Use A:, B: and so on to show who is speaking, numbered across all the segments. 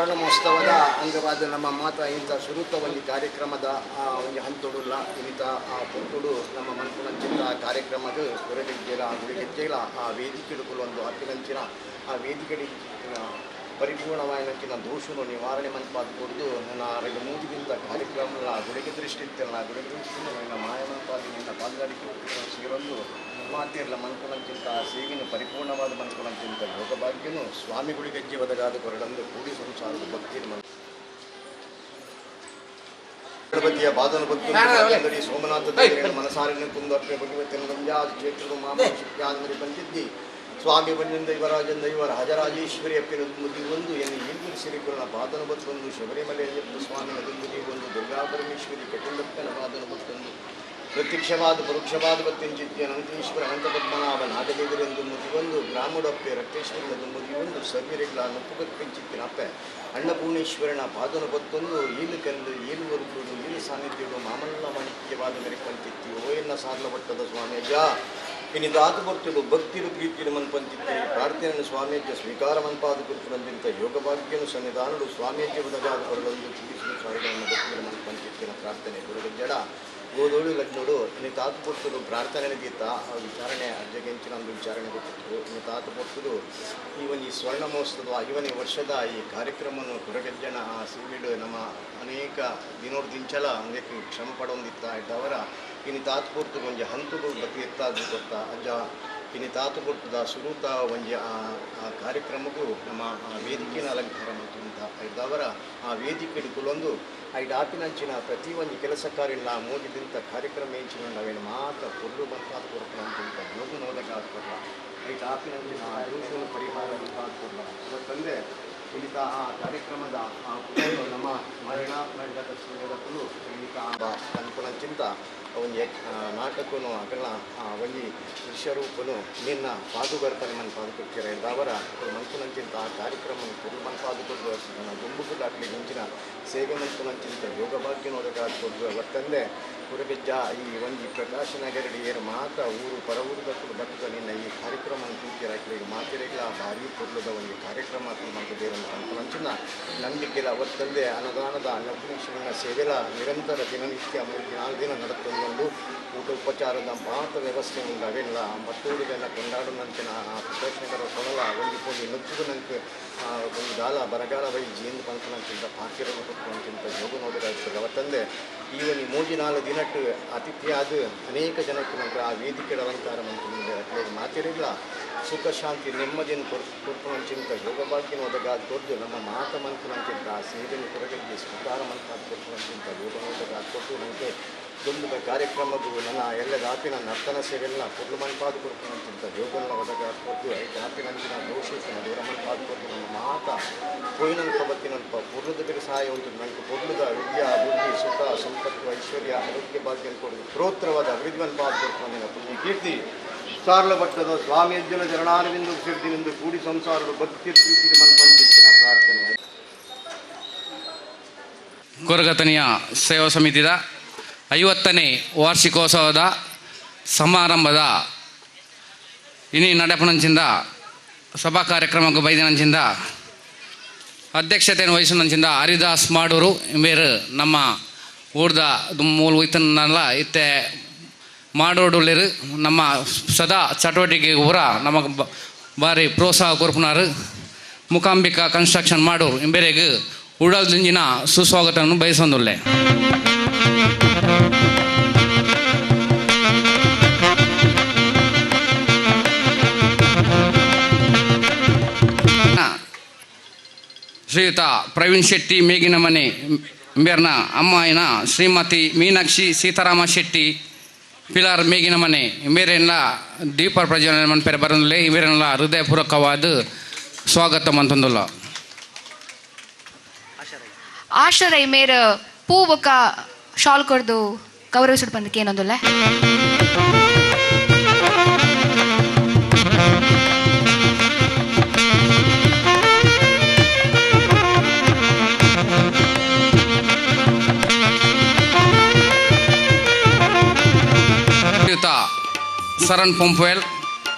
A: ಸ್ವರ್ಣ ಮಹೋತ್ಸವದ ಅಂಗವಾದ ನಮ್ಮ ಮಾತ ಇಂಥ ಶುರುತ ಒಂದು ಕಾರ್ಯಕ್ರಮದ ಒಂದು ಹಂತುಡುಲ್ಲ ಇಂಥ ಪುಂತುಡು ನಮ್ಮ ಮನಸ್ಸಿನಂಚಿನ ಕಾರ್ಯಕ್ರಮದ ಹೊರಗೆಜ್ಜೆಲ ಗುಡಿಗೆಜ್ಜೆಲ ಆ ವೇದಿಕೆಗಳು ಒಂದು ಹತ್ತಿನಂಚಿನ ಆ ವೇದಿಕೆ ಪರಿಪೂರ್ಣವಾಯಿನಂಚಿನ ದೋಷನು ನಿವಾರಣೆ ಮನ್ಪಾದ್ಕೊಡ್ದು ನನ್ನ 2-3 ಕಾರ್ಯಕ್ರಮ ಗುಡಿಗೆ ದೃಷ್ಟಿತ್ತಲ್ಲ ಗುಡಿಗೆ ದೃಷ್ಟಿ ನನ್ನ ಮಾಯ ಮನ್ಪಾದಿ ನಿನ್ನ ಪಾಲ್ಗಾರಿಕೆ ಸೇರೊಂದು ಮಾತಿರಲ್ಲ ಮನ್ಕೊಂಡಂಚಿಂತ ಸೇವಿನ ಪರಿಪೂರ್ಣವಾದ ಮನ್ಕೊಂಡಂಚಿಂತ ಯೋಗ ಭಾಗ್ಯನು ಸ್ವಾಮಿಗಳಿಗೆ ಹೆಜ್ಜೆ ಒದಗಾದ ಕೊರಡಂದು ಕೂಡಿ ಸಂಸಾರದ ಭಕ್ತಿ ಗಣಪತಿಯ ಬಾದನ ಭಕ್ತಿ ಸೋಮನಾಥ ದೇವರ ಮನಸಾರಿನ ಕುಂದರ್ಪೆ ಭಗವತಿನ ಗಂಜಾ ಕ್ಷೇತ್ರದ ಮಾಮರಿ ಬಂದಿದ್ದಿ ಸ್ವಾಮಿ ಬಂದಿಂದ ಯುವರಾಜಂದ ಇವ ರಾಜರಾಜೇಶ್ವರಿ ಅಪ್ಪಿನ ಮುದ್ದಿ ಒಂದು ಎನ್ನು ಈಗಿನ ಸಿರಿಕುಲನ ಬಾದನ ಬತ್ತೊಂದು ಶಬರಿಮಲೆ ಅಯ್ಯಪ್ಪ ಸ್ವಾಮಿ ನದಿ ಒಂದು ದುರ್ಗಾ ಪರಮೇಶ್ವರಿ ಕಟುಂಬಕ್ಕನ ಬಾದನ ಬತ್ತೊಂದು ಪ್ರತ್ಯಕ್ಷವಾದ ಪರೋಕ್ಷವಾದ ಭಕ್ತಿಂಚಿತ್ಯ ಅನಂತೇಶ್ವರ ಅನಂತ ಪದ್ಮನಾಭ ನಾಗದೇವರೆಂದು ಮುದಿಗೊಂದು ಬ್ರಾಹ್ಮಣಪ್ಪೆ ರಕ್ತೇಶ್ವರನದು ಮುದಿಗೊಂದು ಸರ್ವಿರೆಗಳ ನಪ್ಪುಗತ್ಪಿಂಚಿತ್ತಿನ ಅಪ್ಪೆ ಅನ್ನಪೂರ್ಣೇಶ್ವರನ ಪಾದನ ಬತ್ತೊಂದು ಈಲು ಕಲ್ಲು ಈಲು ವರ್ಗುಡು ಈಲು ಸಾನ್ನಿಧ್ಯಗಳು ಮಾಮಲ್ಲ ಮಾಣಿಕ್ಯವಾದ ಮೆರೆಕಂಚಿತ್ತಿ ಓಯನ್ನ ಸಾರ್ಲಪಟ್ಟದ ಸ್ವಾಮಿಯಜ್ಜ ಇನಿದಾತು ಭಕ್ತರು ಭಕ್ತಿರು ಪ್ರೀತಿರು ಮನ್ಪಂಚಿತ್ತಿ ಪ್ರಾರ್ಥನೆಯನ್ನು ಸ್ವಾಮಿಯಜ್ಜ ಸ್ವೀಕಾರ ಮನ್ಪಾದ ಕುರಿತಂತ ಯೋಗ ಭಾಗ್ಯನು ಸನ್ನಿಧಾನಗಳು ಸ್ವಾಮಿಯಜ್ಜ ಉದಗಾದ ಹೊರಡೊಂದು ತಿಳಿಸಿದ ಸಾರಿಗಳನ್ನು ಭಕ್ತಿರು ಮನ್ಪಂಚಿತ್ತಿನ ಪ್ರಾರ್ಥನೆ ಗುರುಗಜ್ಜಡ ಗೋದೋಳು ಲಗ್ನೋಡು ಇನ್ನು ತಾತು ಪೊಟ್ಟುದು ಪ್ರಾರ್ಥನೆ ನಡೀತಾ ವಿಚಾರಣೆ ಅರ್ಜಗೆಂಚಿನ ಒಂದು ವಿಚಾರಣೆ ಗೊತ್ತಿತ್ತು ಇನ್ನು ತಾತು ಪೊಟ್ಟುದು ಈ ಸ್ವರ್ಣ ಮಹೋತ್ಸವದ 5ನೇ ವರ್ಷದ ಈ ಕಾರ್ಯಕ್ರಮವನ್ನು ಹೊರಗೆಜ್ಜನ ಸಿವಿಡು ನಮ್ಮ ಅನೇಕ ದಿನೋರ್ದಿಂಚಲ ಅದಕ್ಕೆ ಶ್ರಮ ಪಡೊಂದಿತ್ತ ಇದ್ದವರ ಇನ್ನು ತಾತು ಪೊಟ್ಟು ಒಂಜಿ ಹಂತುಗಳು ಬತ್ತಿ ಎತ್ತಾದ್ರು ಗೊತ್ತಾ ಅಜ್ಜ ಇನ್ನು ತಾತು ಪೊಟ್ಟದ ಸುರೂತ ಒಂಜಿ ಆ ಕಾರ್ಯಕ್ರಮಕ್ಕೂ ನಮ್ಮ ವೇದಿಕೆನ ಅಲಂಕಾರ ಮಾಡ್ತಾ ಇದ್ದವರ ಆ ವೇದಿಕೆ ಕುಲೊಂದು ಐದು ಆಪಿನಂಚಿನ ಪ್ರತಿ ಒಂದು ಕೆಲಸ ಕಾರ್ಯ ಮೋದಿದಿಂತ ಕಾರ್ಯಕ್ರಮ ಎಂಚಿನ ನಾವೇನು ಮಾತ್ರ ಕೊಲ್ಲು ಬಂತಾದ ಕೊಡ್ಕೊಂತ ಯೋಗ ನೋಡಕ್ಕೆ ಆಗ್ತಲ್ಲ ಐದು ಆಪಿನಂಚಿನ ದೋಷವನ್ನು ಪರಿಹಾರ ಆಗ್ತಲ್ಲ ಇವತ್ತಂದರೆ ಇಲ್ಲಿತ ಆ ಕಾರ್ಯಕ್ರಮದ ನಮ್ಮ ಮರಣ ಮಂಡದ ಸಂಘದಕ್ಕೂ ಇಲ್ಲಿತ ಅನುಕೂಲಂಚಿಂತ ಒಂದು ನಾಟಕನು ಅಗಲ ಒಂದು ದೃಶ್ಯರೂಪನು ನಿನ್ನ ಪಾದುಗರ್ಪನೆ ಮನ್ ಪಾದುಕೊಡ್ತೀರ ಅವರ ಮನ್ಕುನಂಚಿಂತ ಆ ಕಾರ್ಯಕ್ರಮ ಕೊಡು ಮನ್ ಪಾದುಕೊಡ್ದು ನನ್ನ ದುಂಬುಗಳು ಆಗಲಿ ಮುಂಚಿನ ಸೇವೆ ಮನ್ಕುನಂಚಿಂತ ಯೋಗ ಭಾಗ್ಯ ನೋಡೋಕ್ಕಾಗ್ಬೋದು ಅವತ್ತಂದೆ ಕುರಗೆಜ್ಜ ಈ ಒಂದು ಪ್ರಕಾಶ ನಗರಡಿ ಏರು ಮಾತ್ರ ಊರು ಪರ ಊರುದಕ್ಕೂ ಬರ್ತದ ನಿನ್ನ ಈ ಕಾರ್ಯಕ್ರಮ ಕೂತಿರಾಕಲಿ ಮಾತಿರೆಗಳ ಭಾರಿ ಕೊಡ್ಲದ ಒಂದು ಕಾರ್ಯಕ್ರಮ ಮಾಡ್ತಿದ್ದೇವೆ ಮನ್ಕುನಂಚಿನ ನಂಬಿಕೆಲ ಅವತ್ತಂದೆ ಅನುದಾನದ ಅನ್ನಪೂರ್ಣೇಶ್ವರನ ಸೇವೆಲ ನಿರಂತರ ದಿನನಿತ್ಯ 3-4 ದಿನ ನಡುತ್ತೊಂದು ಊಟ ಉಪಚಾರದ ಮಾತ್ರ ವ್ಯವಸ್ಥೆ ಉಂಟು ಅವೆಲ್ಲ ಮತ್ತೂರಿಗೆಲ್ಲ ಕೊಂಡಾಡುನಂಚಿನ ಆ ಪ್ರಕಾಶನಗರ ಕೊಡಲ ಒಂದು ನುಚ್ಚುದು ನಂಗೆ ಒಂದು ಗಾಲ ಬರಗಾಲ ಬೈ ಜೀಂದು ಪಂಕನಂಚಿಂತ ಪಾಕಿರನ್ನು ಕೊಟ್ಟಂಚಿಂತ ಯೋಗ ನೋಡೋದಾಗ್ತದೆ ಅವತ್ತಂದೆ ಈ ಒಂದು 3-4 ದಿನಕ್ಕೆ ಅತಿಥಿಯಾದ ಅನೇಕ ಜನಕ್ಕೆ ನಂತರ ಆ ವೇದಿಕೆಗಳ ಅಲಂಕಾರ ಮಂತ್ರಿ ಅಟ್ಲೇದು ಮಾತಿರಲಿಲ್ಲ ಸುಖ ಶಾಂತಿ ನೆಮ್ಮದಿಯನ್ನು ಕೊಡ್ಕೊಂಡಂಚಿಂತ ಯೋಗ ಭಾಗ್ಯನ ಒದಗಾದ ಕೊಟ್ಟು ನಮ್ಮ ಮಾತ ಮಂತ್ರಿನಂಚಿಂತ ಆ ಸೇವೆಯನ್ನು ಹೊರಗೆದ್ದು ಸ್ವೀಕಾರ ಮಂತ್ರಾದ ಕೊಡ್ಕೊಂಡಂಚಿಂತ ಯೋಗ ಒದಗಾದ ಕೊಟ್ಟು ನನಗೆ ದುಂಬುದ ಕಾರ್ಯಕ್ರಮಗೂ ನನ್ನ ಎಲ್ಲದ ಆಪಿನ ನರ್ತನ ಸೇವೆಲ್ಲ ಕೊಡ್ಲು ಮನ್ಪಾದ ಕೊಡ್ಕೊಂಡಂಚಿಂತ ಯೋಗನ ಒದಗಾದ ಕೊಟ್ಟು ಐದು ಆಪಿನಂಚಿನ ದೋಷಿಸಿನ ದೂರ ಮನ್ಪಾದ ಕೊಟ್ಟು ನನ್ನ ಮಾತ ಕೊಯ್ನಲ್ಪ ಬತ್ತಿನಲ್ಪ ಪುರ್ಲದ ಸಹಾಯ ಉಂಟು ನನಗೆ ಪುರ್ಲದ ವಿದ್ಯಾ ಬುದ್ಧಿ ಸುಖ ಸಂಪತ್ತು ಐಶ್ವರ್ಯ ಆರೋಗ್ಯ ಭಾಗ್ಯ ಕೊಡೋದು ಪ್ರೋತ್ರವಾದ ಅಭಿವೃದ್ಧಿ ಮನ್ಪಾದ ಕೊಡ್ಕೊಂಡು ಪುಣ್ಯ ಕೀರ್ತಿ ಸಾರ್ಲಪಟ್ಟದ ಸ್ವಾಮಿಯಜ್ಜನ ಚರಣಾರವಿಂದು ಸಿದ್ಧಿನಿಂದ ಕೂಡಿ ಸಂಸಾರದ ಭಕ್ತಿ ಪ್ರೀತಿ ಮನ್ಪಂಚಿತ್ತಿನ ಪ್ರಾರ್ಥನೆ
B: ಕೊರಗತನಿಯ ಸೇವಾ ಸಮಿತಿದ 50ನೇ ವಾರ್ಷಿಕೋತ್ಸವದ ಸಮಾರಂಭದ ಇನಿ ನಡೆಪನಂಚಿಂದ ಸಭಾ ಕಾರ್ಯಕ್ರಮಕ್ಕೆ ಬೈದಿನಂಚಿಂದ ಅಧ್ಯಕ್ಷತೆಯನ್ನು ವಹಿಸಿನಂಚಿಂದ ಹರಿದಾಸ್ ಮಾಡೂರು ಬೇರೆ ನಮ್ಮ ಊರ್ದ ಮೂಲ ಹೋಯ್ತನಲ್ಲ ಇತ್ತೆ ಮಾಡೋಡುಲ್ಲಿರು ನಮ್ಮ ಸದಾ ಚಟುವಟಿಕೆ ಊರ ನಮಗೆ ಭಾರಿ ಪ್ರೋತ್ಸಾಹ ಕೊರ್ಪುನಾರು ಮುಕಾಂಬಿಕಾ ಕನ್ಸ್ಟ್ರಕ್ಷನ್ ಮಾಡೋರು ಬೇರೆಗೆ ಉಡಲ್ದಿಂಜಿನ ಸುಸ್ವಾಗತವನ್ನು ಬಯಸೊಂದುಲ್ಲೆ ಶ್ರೀಯುತ ಪ್ರವೀಣ್ ಶೆಟ್ಟಿ ಮೇಗಿನ ಮನೆ ಬೇರ್ನ ಅಮ್ಮಾಯಿನ ಶ್ರೀಮತಿ ಮೀನಾಕ್ಷಿ ಸೀತಾರಾಮ ಶೆಟ್ಟಿ ಪಿಲಾರ್ ಮೇಗಿನ ಮನೆ ಬೇರೆಲ್ಲ ದೀಪ ಪ್ರಜ್ವಲನೆ ಮನ್ಪೇರೆ ಬರೋದಿಲ್ಲ ಇವೇರೆಲ್ಲ ಹೃದಯಪೂರ್ವಕವಾದ ಸ್ವಾಗತ ಮಂತಂದುಲ್ಲ
C: ಆಶರೈ ಮೇರ ಪೂವಕ ಶಾಲ್ ಕೊಡ್ದು ಗೌರವಿಸಿಡ್ ಬಂದಕ್ಕೆ ಏನೊಂದುಲ್ಲ
B: ಸರಣ್ ಪಂಪ್ವೆಲ್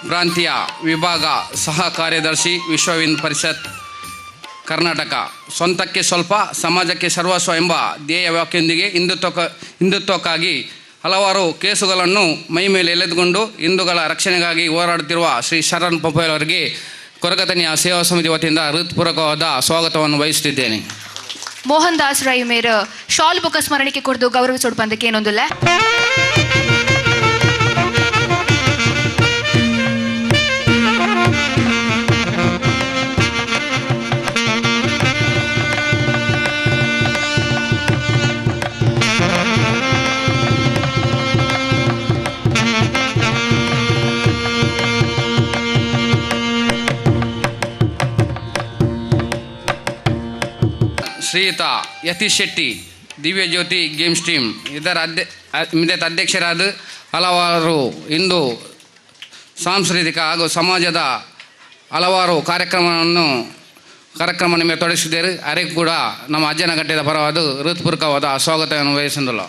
B: ಪ್ರಾಂತೀಯ ವಿಭಾಗ ಸಹ ಕಾರ್ಯದರ್ಶಿ ವಿಶ್ವ ಹಿಂದ್ ಪರಿಷತ್ ಕರ್ನಾಟಕ ಸ್ವಂತಕ್ಕೆ ಸ್ವಲ್ಪ ಸಮಾಜಕ್ಕೆ ಸರ್ವಸ್ವ ಎಂಬ ಧ್ಯೇಯ ವಾಕ್ಯದೊಂದಿಗೆ ಹಿಂದುತ್ವಕ್ಕಾಗಿ ಹಲವಾರು ಕೇಸುಗಳನ್ನು ಮೈ ಮೇಲೆ ಎಳೆದುಕೊಂಡು ಹಿಂದೂಗಳ ರಕ್ಷಣೆಗಾಗಿ ಹೋರಾಡುತ್ತಿರುವ ಶ್ರೀ ಶರಣ್ ಪೊಪ್ಪಯ್ಯ ಅವರಿಗೆ ಕೊರಗತನಿಯ ಸೇವಾ ಸಮಿತಿ ವತಿಯಿಂದ ಹೃತ್ಪೂರ್ವಕವಾದ ಸ್ವಾಗತವನ್ನು ಬಯಸುತ್ತಿದ್ದೇನೆ.
C: ಮೋಹನ್ ದಾಸ್ ರೈ ಮೇರ ಶಾಲ್ ಬುಕ್ಕ ಸ್ಮರಣಿಕೆ ಕೊಡ್ದು ಗೌರವಿಸೋಡು ಬಂದಕ್ಕೆ ಏನೊಂದಿಲ್ಲ.
B: ಶ್ರೀಯುತ ಯತೀಶ್ ಶೆಟ್ಟಿ ದಿವ್ಯ ಜ್ಯೋತಿ ಗೇಮ್ಸ್ ಟೀಮ್ ಇದರ ಅಧ್ಯಕ್ಷರಾದ ಹಲವಾರು ಹಿಂದೂ ಸಾಂಸ್ಕೃತಿಕ ಹಾಗೂ ಸಮಾಜದ ಹಲವಾರು ಕಾರ್ಯಕ್ರಮ ನಿಮಗೆ ತೊಡಗಿಸಿದ್ದಾರೆ. ಅವರಿಗೆ ಕೂಡ ನಮ್ಮ ಅಜ್ಜನಗಟ್ಟೆಯ ಪರವಾದ ಹೃತ್ಪೂರ್ವಕವಾದ ಸ್ವಾಗತವನ್ನು ವಹಿಸಿಲ್ಲ.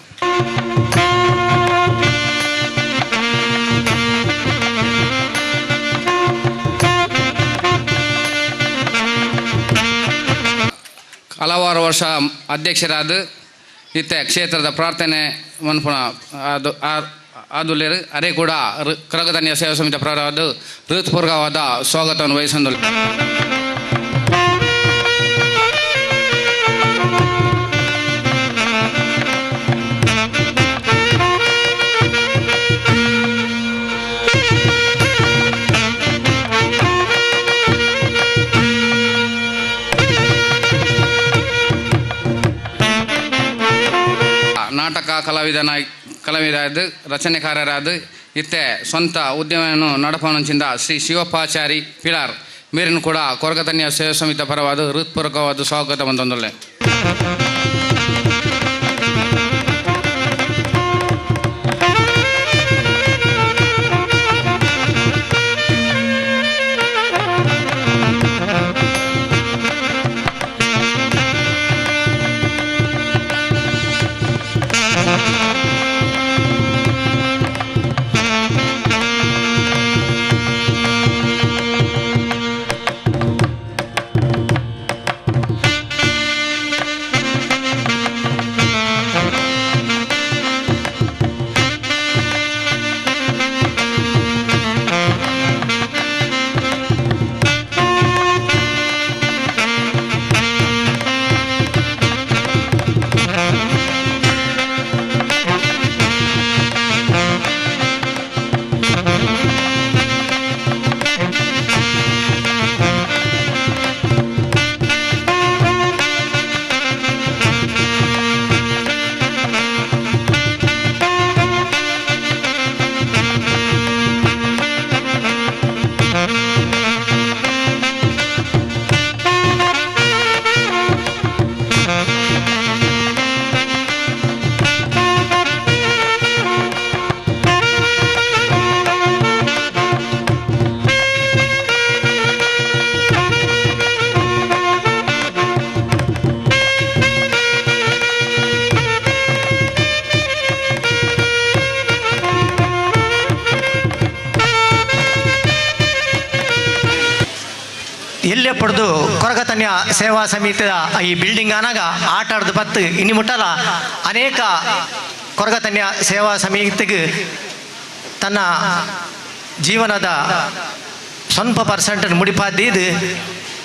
B: ಹಲವಾರು ವರ್ಷ ಅಧ್ಯಕ್ಷರಾದ ಇತ್ತೆ ಕ್ಷೇತ್ರದ ಪ್ರಾರ್ಥನೆ ಮನ್ಪುಣ ಆದುಲ್ಲೇರು ಅರೆ ಕೂಡ ಕೊರಗತನಿಯ ಸೇವಾ ಸಮಿತಿ ಪರವಾದ ಹೃತ್ಪೂರ್ವಕವಾದ ಸ್ವಾಗತವನ್ನು ವಹಿಸಿಲ್ಲ. ನಾಟಕ ಕಲಾವಿದರಾದ ರಚನೆಕಾರರಾದ ಇತ್ತೆ ಸ್ವಂತ ಉದ್ಯಮವನ್ನು ನಡಪನಂಚಿಂದ ಶ್ರೀ ಶಿವಪ್ಪಾಚಾರಿ ಪಿಲಾರ್ ಮೇರಿನ ಕೂಡ ಕೊರಗತನಿಯ ಸೇವಾ ಸಮಿತಿ ಪರವಾದ ಹೃತ್ಪೂರ್ವಕವಾದ ಸ್ವಾಗತ ಬಂದೊಂದೊಳ್ಳೆ.
D: ಇಲ್ಲೇ ಪಡೆದು ಕೊರಗತನ್ಯ ಸೇವಾ ಸಮಿತಿಯ ಈ ಬಿಲ್ಡಿಂಗ್ ಅನಾಗ ಆಟ ಆಡ್ದು ಬತ್ತು ಇನ್ನು ಮುಟ್ಟಲ ಅನೇಕ ಕೊರಗತನ್ಯ ಸೇವಾ ಸಮಿತಿಗೆ ತನ್ನ ಜೀವನದ ಸ್ವಲ್ಪ ಪರ್ಸೆಂಟ್ ಮುಡಿಪಾದಿದ್ದು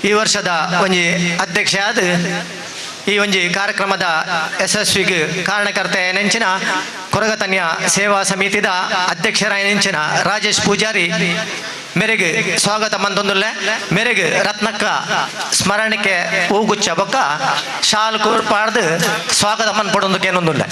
D: ಈ ವರ್ಷದ ಒಂಜಿ ಅಧ್ಯಕ್ಷ ಆದ ಈ ಒಂಜಿ ಕಾರ್ಯಕ್ರಮದ ಯಶಸ್ವಿಗೆ ಕಾರಣಕರ್ತ ನೆಂಚಿನ ಕೊರಗತನ್ಯ ಸೇವಾ ಸಮಿತಿದ ಅಧ್ಯಕ್ಷರ ನೆಂಚಿನ ರಾಜೇಶ್ ಪೂಜಾರಿ ಮೇರೆಗೆ ಸ್ವಾಗತ ಮಂದೊಂದುಲ್ಲೆ ಮೇರೆಗೆ ರತ್ನಕ್ಕ ಸ್ಮರಣಕ್ಕೆ ಹೂಗುಚ್ಚ ಬೊಕ್ಕ ಶಾಲ್ ಕೂರ್ಪಾಡ್ದು ಸ್ವಾಗತ ಮನ್ ಪಡೊಂದಕ್ಕೆ ಏನೊಂದುಲ್ಲೆ.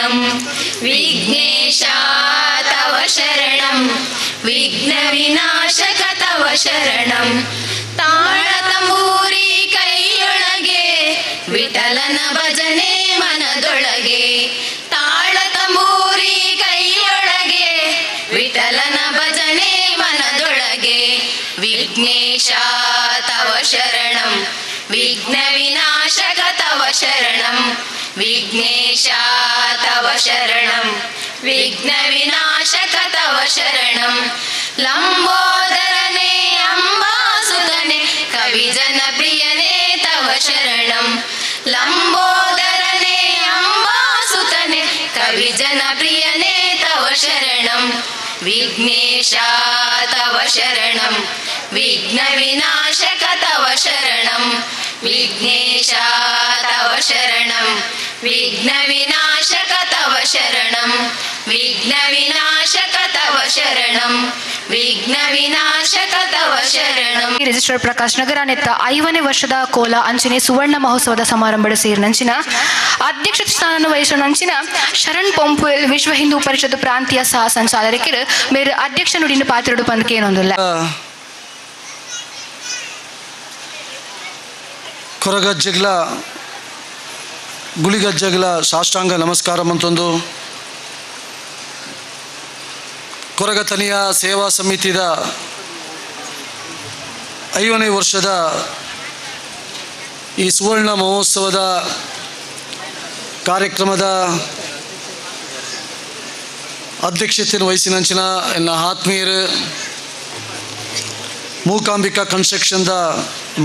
E: शरणं विघ्नेश तव शरणं विघ्नविनाशक तव शरणं ತಾಳತಂಬೂರಿ ಕೈಯೊಳಗೆ ವಿಠಲನ ಭಜನೆ ಮನದೊಳಗೆ ತಾಳತಂಬೂರಿ ಕೈಯೊಳಗೆ ವಿಠಲನ ಭಜನೆ ಮನದೊಳಗೆ ವಿಘ್ನೇಶ ತವ ಶರಣಂ ವಿಘ್ನ ವಿನಾಶಕ ತವ ಶರಣಂ ವಿಘ್ನೇಶ ತವ ಶರಣಂ ವಿಘ್ನ ವಿನಾಶಕ ತವ ಶರಣಂ ಲಂಬೋದರನೇ ಅಂಬಾಸುತನೆ ಕವಿ ಜನಪ್ರಿಯನೇ ತವ ಶರಣಂ ಲಂಬೋದರನೇ ಅಂಬಾಸುತನೆ ಕವಿ ಜನಪ್ರಿಯನೇ ತವ ಶರಣಂ ವಿಘ್ನೇಶ ತವ ಶರಣಂ ವಿಘ್ನ ವಿನಾಶಕ ತವ ಶರಣಂ ವಿಘ್ನೇಶ ತವ ಶರಣಂ ವಿಘ್ನ ವಿನಾಶಕ ತವ ಶರಣಂ ವಿಘ್ನ ವಿನಾಶಕ ತವ ಶರಣಂ ವಿಘ್ನ ವಿನಾಶಕ ತವ ಶರಣಂ
C: ರಿಜಿಸ್ಟರ್ ಪ್ರಕಾಶ್ ನಗರ ನೆತ್ತ 5ನೇ ವರ್ಷದ ಕೋಲ ಅಂಚನೆ ಸುವರ್ಣ ಮಹೋತ್ಸವದ ಸಮಾರಂಭ ಸೇರಿನಂಚಿನ ಅಧ್ಯಕ್ಷ ಸ್ಥಾನ ವಹಿಸಿನಂಚಿನ ಶರಣ್ ಪೊಂಪುಲ್ ವಿಶ್ವ ಹಿಂದೂ ಪರಿಷತ್ ಪ್ರಾಂತೀಯ ಸಹ ಸಂಚಾಲಕರು ಮೇರೆ ಅಧ್ಯಕ್ಷ ನುಡಿನ ಪಾತ್ರಡು ಪಂದ್ಕೇನೊಂದುಲ್ಲ
F: ಕೊರಗಜ್ಜೆಗ್ಲ ಗುಳಿಗಜ್ಜೆಗ್ಲ ಸಾಷ್ಟಾಂಗ ನಮಸ್ಕಾರ ಮಂತೊಂದು ಕೊರಗತನಿಯ ಸೇವಾ ಸಮಿತಿದ 5ನೇ ವರ್ಷದ ಈ ಸುವರ್ಣ ಮಹೋತ್ಸವದ ಕಾರ್ಯಕ್ರಮದ ಅಧ್ಯಕ್ಷತೆಯನ್ನು ವಹಿಸಿನಂಚಿನ ಎಲ್ಲ ಆತ್ಮೀಯರು ಮೂಕಾಂಬಿಕಾ ಕನ್ಸ್ಟ್ರಕ್ಷನ್ದ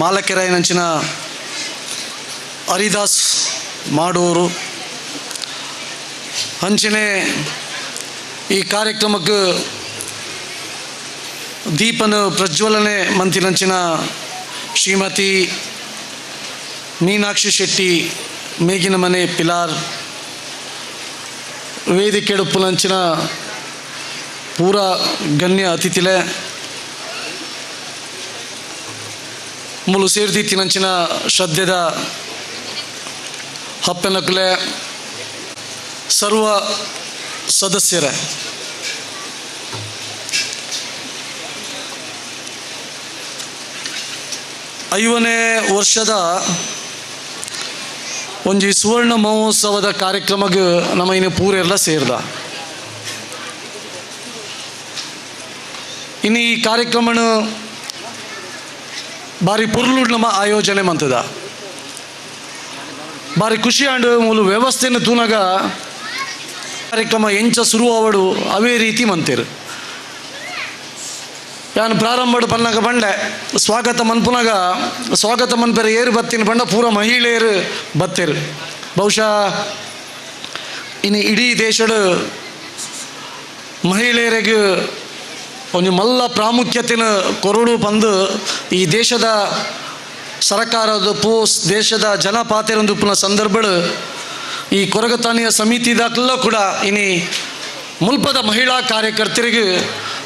F: ಮಾಲಕೆರಾಯನಂಚಿನ ಹರಿದಾಸ್ ಮಾಡೋರು ಹಂಚನೆ ಈ ಕಾರ್ಯಕ್ರಮಕ್ಕೆ ದೀಪನ ಪ್ರಜ್ವಲನೆ ಮಂತಿನಂಚಿನ ಶ್ರೀಮತಿ ಮೀನಾಕ್ಷಿ ಶೆಟ್ಟಿ ಮೇಗಿನ ಮನೆ ಪಿಲಾರ್ ವೇದಿಕೆಡುಪ್ಪುಲಂಚಿನ ಪೂರ ಗಣ್ಯ ಅತಿಥಿಲೆ ಮುಲು ಸೇರ್ದಿತ್ತಿನಂಚಿನ ಶ್ರದ್ಧೆದ ಹಪ್ಪೆನಕಲೆ ಸರ್ವ ಸದಸ್ಯರೇ 5ನೇ ವರ್ಷದ ಒಂಜಿ ಸುವರ್ಣ ಮಹೋತ್ಸವದ ಕಾರ್ಯಕ್ರಮಕ್ಕೆ ನಮ್ಮ ಇನ್ನು ಪೂರೆಲ್ಲ ಸೇರ್ದ ಇನ್ನು ಈ ಕಾರ್ಯಕ್ರಮನ ಬಾರಿ ಪುರ್ಲುಡ್ ನಮ್ಮ ಆಯೋಜನೆ ಮಂತದ ಬಾರಿ ಖುಷಿ ಆಂಡ್ ಮೂಲು ವ್ಯವಸ್ಥೆನ ತೂನಗ ಕಾರ್ಯಕ್ರಮ ಎಂಚ ಶುರು ಅವಡು ಅವೇ ರೀತಿ ಮಂತೇರು ಯಾನು ಪ್ರಾರಂಭ ಪನ್ನಾಗ ಬಂಡೆ ಸ್ವಾಗತ ಮನ್ಪುನಾಗ ಸ್ವಾಗತ ಮನ್ಪೆರ ಏರು ಬತ್ತಿನ ಬಂಡ ಪೂರ ಮಹಿಳೆಯರು ಬತ್ತೇರು ಬಹುಶಃ ಇನ್ನು ಇಡೀ ದೇಶದ ಮಹಿಳೆಯರಿಗೆ ಒಂದು ಮಲ್ಲ ಪ್ರಾಮುಖ್ಯತೆನ ಕೊರಡು ಬಂದು ಈ ದೇಶದ ಸರಕಾರದ ಪೋಸ್ ದೇಶದ ಜನಪಾತೆರೊಂದುಪ್ಪನ ಸಂದರ್ಭ ಈ ಕೊರಗತಾನಿಯ ಸಮಿತಿದಾಗಲೂ ಕೂಡ ಇನ್ನು ಮುಲ್ಪದ ಮಹಿಳಾ ಕಾರ್ಯಕರ್ತರಿಗೆ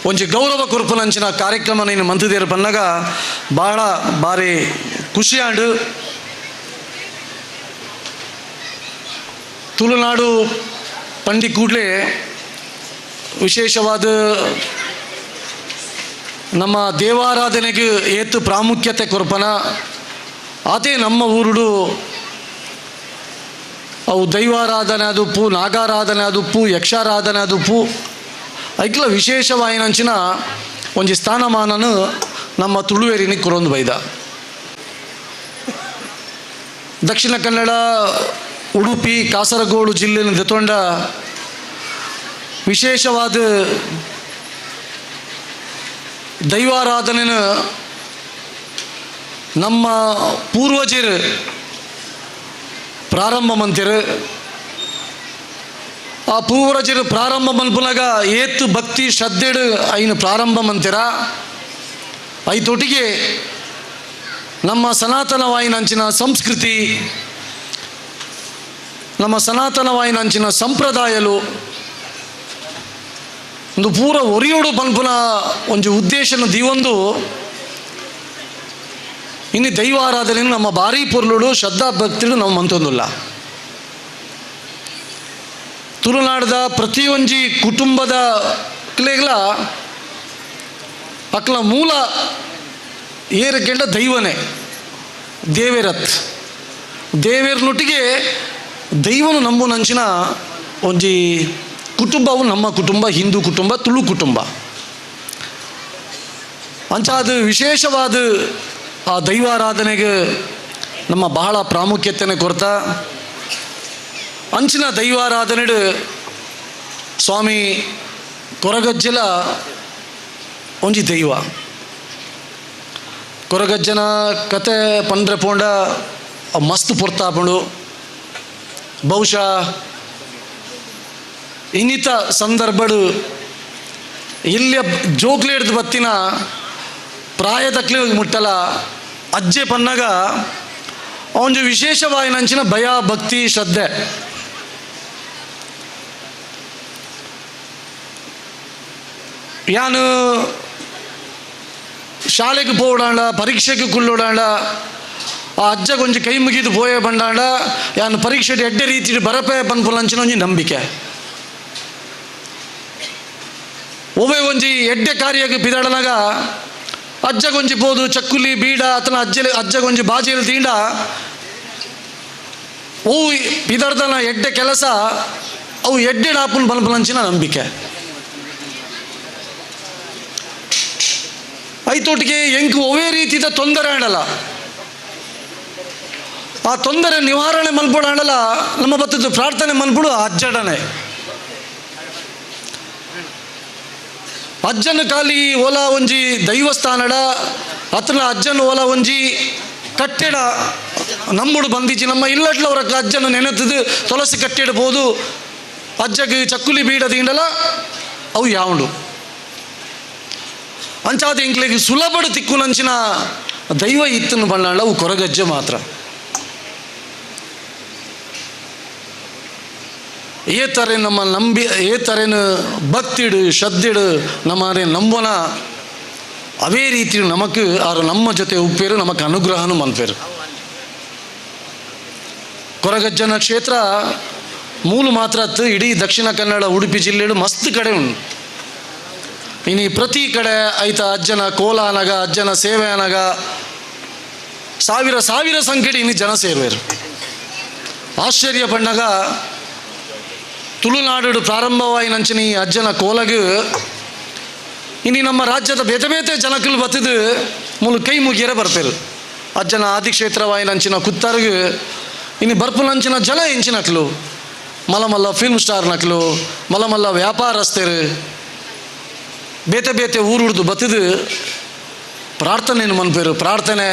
F: ಒಂಜಿ ಗೌರವ ಕೊರ್ಪುನಂಚಿನ ಕಾರ್ಯಕ್ರಮ ನೀನು ಮಂತದೇರು ಬಂದಾಗ ಭಾಳ ಭಾರಿ ಖುಷಿ ಆಂಡು ತುಳುನಾಡು ಪಂಡಿ ಕೂಡಲೇ ವಿಶೇಷವಾದ ನಮ್ಮ ದೇವಾರಾಧನೆಗೆ ಏತು ಪ್ರಾಮುಖ್ಯತೆ ಕೊರ್ಪನ ಅದೇ ನಮ್ಮ ಊರುಡು ಅವು ದೈವಾರಾಧನೆ ಅದುಪ್ಪು ನಾಗಾರಾಧನೆ ಅದುಪ್ಪು ಯಕ್ಷಾರಾಧನೆ ಅದುಪ್ಪು ಐಕ್ಲ ವಿಶೇಷವಾಯಿನಂಚಿನ ಒಂಜಿ ಸ್ಥಾನಮಾನನು ನಮ್ಮ ತುಳುವೇರಿನಿಗೆ ಕೊರೊಂದು ಬೈದ ದಕ್ಷಿಣ ಕನ್ನಡ ಉಡುಪಿ ಕಾಸರಗೋಡು ಜಿಲ್ಲೆನ ದೆತೊಂಡ ವಿಶೇಷವಾದ ದೈವಾರಾಧನೆನ ನಮ್ಮ ಪೂರ್ವಜರು ಪ್ರಾರಂಭ ಮಂತಿರು ಆ ಪೂರ್ವಜರು ಪ್ರಾರಂಭ ಮನ್ಪುನಾಗ ಏತು ಭಕ್ತಿ ಶ್ರದ್ಧೆಡು ಐನು ಪ್ರಾರಂಭ ಮಂತಿರ ಐತೊಟ್ಟಿಗೆ ನಮ್ಮ ಸನಾತನವಾಯಿನಂಚಿನ ಸಂಸ್ಕೃತಿ ನಮ್ಮ ಸನಾತನವಾಯಿನಂಚಿನ ಸಂಪ್ರದಾಯಲು ಒಂದು ಪೂರ ಒರಿಯೋಡು ಪನ್ಪುನ ಒಂದು ಉದ್ದೇಶನ ದೀವೊಂದು ಇನ್ನು ದೈವಾರಾಧನೆ ನಮ್ಮ ಭಾರಿ ಪೊರ್ಲುಡು ಶ್ರದ್ಧಾ ಭಕ್ತಿಡು ನಾವು ಮಂತೊಂದಿಲ್ಲ ತುಳುನಾಡದ ಪ್ರತಿಯೊಂಜಿ ಕುಟುಂಬದ ಕ್ಲೆಗಳ ಅಕ್ಲ ಮೂಲ ಏರಕೆಂಡ ದೈವನೇ ದೇವೇರತ್ ದೇವೇರ್ನೊಟ್ಟಿಗೆ ದೈವನು ನಂಬುನಂಚಿನ ಒಂಜಿ ಕುಟುಂಬವು ನಮ್ಮ ಕುಟುಂಬ, ಹಿಂದೂ ಕುಟುಂಬ, ತುಳು ಕುಟುಂಬ. ಅಂಚಾದ ವಿಶೇಷವಾದ ಆ ದೈವಾರಾಧನೆಗೆ ನಮ್ಮ ಬಹಳ ಪ್ರಾಮುಖ್ಯತೆಯನ್ನು ಕೊಡ್ತಾ ಅಂಚಿನ ದೈವಾರಾಧನೆಡು ಸ್ವಾಮಿ ಕೊರಗಜ್ಜಲ ಒಂಜಿ ದೈವ. ಕೊರಗಜ್ಜನ ಕತೆ ಪಂಡ್ರೆ ಪೋಂಡ ಮಸ್ತ್ ಪೊರ್ತಾಪುಂಡು. ಬಹುಶಃ ಇನ್ನಿತ ಸಂದರ್ಭಡು ಇಲ್ಲಿಯ ಜೋಕ್ಲೇಡ್ದು ಬತ್ತಿನ ಪ್ರಾಯದಕ್ಲೆ ಮುಟ್ಟಲ ಅಜ್ಜೆ ಪನ್ನಗ ಅವನು ವಿಶೇಷವಾಯಿನಂಚಿನ ಭಯ, ಭಕ್ತಿ, ಶ್ರದ್ಧೆ. ಯಾನು ಶಾಲೆಗೆ ಪೋಡಾಂಡ, ಪರೀಕ್ಷೆಗೆ ಕುಲ್ಲೋಡಾಂಡ, ಆ ಅಜ್ಜ ಕೊಂಚ ಕೈ ಮುಗಿದು ಪೋಯೆ ಬಂಡಾಂಡ ಯಾನು ಪರೀಕ್ಷೆ ಎಡ್ಡೆ ರೀತಿ ಬರಪೇ ಪನ್ಪುಲಂಚಿನ ಒಂಜಿ ನಂಬಿಕೆ. ಒವ್ವೆ ಒಂಜಿ ಎಡ್ಡೆ ಕಾರ್ಯಕ್ಕೆ ಪಿದಾಡನಾಗ ಅಜ್ಜ ಕೊಂಚಿ ಪೋದು ಚಕ್ಕುಲಿ ಬೀಡ ಅತನ ಅಜ್ಜ ಕೊಂಚಿ ಬಾಜಿಯಲ್ಲಿ ತೀಂಡ ಅವು ಪಿದಾಡ್ದನ ಎಡ್ಡೆ ಕೆಲಸ ಅವು ಎಡ್ಡೆ ಡಾಪುನ್ ಪನ್ಪುಲಂಚಿನ ನಂಬಿಕೆ. ಐತೊಟ್ಟಿಗೆ ಎಂಕು ಒವೇ ರೀತಿಯ ತೊಂದರೆ ಆಡಲ್ಲ, ಆ ತೊಂದರೆ ನಿವಾರಣೆ ಮಲ್ಪಡು ಆಡಲ್ಲ ನಮ್ಮ ಬತ್ತದ ಪ್ರಾರ್ಥನೆ ಮಲ್ಪಡು ಅಜ್ಜಡನೆ. ಅಜ್ಜನ ಕಾಲಿ ಓಲಾ ಒಂಜಿ ದೈವಸ್ಥಾನಡ ಅತನ ಅಜ್ಜನ ಓಲಾ ಒಂಜಿ ಕಟ್ಟೆಡ ನಮ್ಮುಡು ಬಂದಿಚ್ಚಿ ನಮ್ಮ ಇಲ್ಲಟ್ಲವರಕ್ಕ ಅಜ್ಜನ ನೆನೆತದು ತುಳಸಿ ಕಟ್ಟೆಡ್ಬೋದು. ಅಜ್ಜಗೆ ಚಕ್ಕುಲಿ ಬೀಡ ತೀಂಡಲ ಅವು ಯಾವುದು ಅಂಚಾದ ಇಂಕ್ಲೆಗೆ ಸುಲಭಡು ತಿಕ್ಕುನಂಚಿನ ದೈವ ಇತ್ತನ್ನು ಬಣ್ಣಾಳ ಅವು ಕೊರಗಜ್ಜೆ ಮಾತ್ರ. ಏತರೆ ನಮ್ಮ ಏತರೇನು ಭಕ್ತಿಡು ಶ್ರದ್ಧೆಡು ನಮ್ಮರೆ ನಂಬೋನ ಅವೇ ರೀತಿ ನಮಕ್ ಆರು ನಮ್ಮ ಜೊತೆ ಉಪ್ಪೇರು ನಮಕ್ ಅನುಗ್ರಹನು ಮನ್ಪೇರು. ಕೊರಗಜ್ಜನ ಕ್ಷೇತ್ರ ಮೂಲ ಮಾತ್ರ ಇಡೀ ದಕ್ಷಿಣ ಕನ್ನಡ ಉಡುಪಿ ಜಿಲ್ಲೆಡು ಮಸ್ತ್ ಕಡೆ ಉಂಟು. ಇನ್ನು ಪ್ರತಿ ಕಡೆ ಐತ ಅಜ್ಜನ ಕೋಲ ಅನಗ, ಅಜ್ಜನ ಸೇವೆ ಅನಗ ಸಾವಿರ ಸಾವಿರ ಸಂಖ್ಯೆಡಿ ಇನ್ನು ಜನ ಸೇರುವರು. ಆಶ್ಚರ್ಯ ಪಣ್ಣಗ ತುಳುನಾಡು ಪ್ರಾರಂಭವಾಯಿ ನಂಚಿನ ಈ ಅಜ್ಜನ ಕೋಲಗು ಇನ್ನು ನಮ್ಮ ರಾಜ್ಯದ ಬೇತೆ ಬೇತೆ ಜನಕ್ಕಲು ಬತ್ತದು ಮೂಲ ಕೈ ಮುಗಿಯರೆ ಬರ್ಪೇರು. ಅಜ್ಜನ ಆದಿಕ್ಷೇತ್ರವಾಯಿ ನಂಚಿನ ಕುತ್ತರ್ಗು ಇನ್ನು ಬರ್ಪು ನಂಚಿನ ಜನ ಎಂಚಿನಕ್ಲು ಮಲ್ಲ ಫಿಲ್ಮ್ ಸ್ಟಾರ್ ನಕ್ಲು ಮಲ್ಲ ವ್ಯಾಪಾರಸ್ಥರು ಬೇತೆ ಬೇತೆ ಊರುಡ್ದು ಬತ್ತದು ಪ್ರಾರ್ಥನೆಯನ್ನು ಮನ್ಪೇರು. ಪ್ರಾರ್ಥನೆ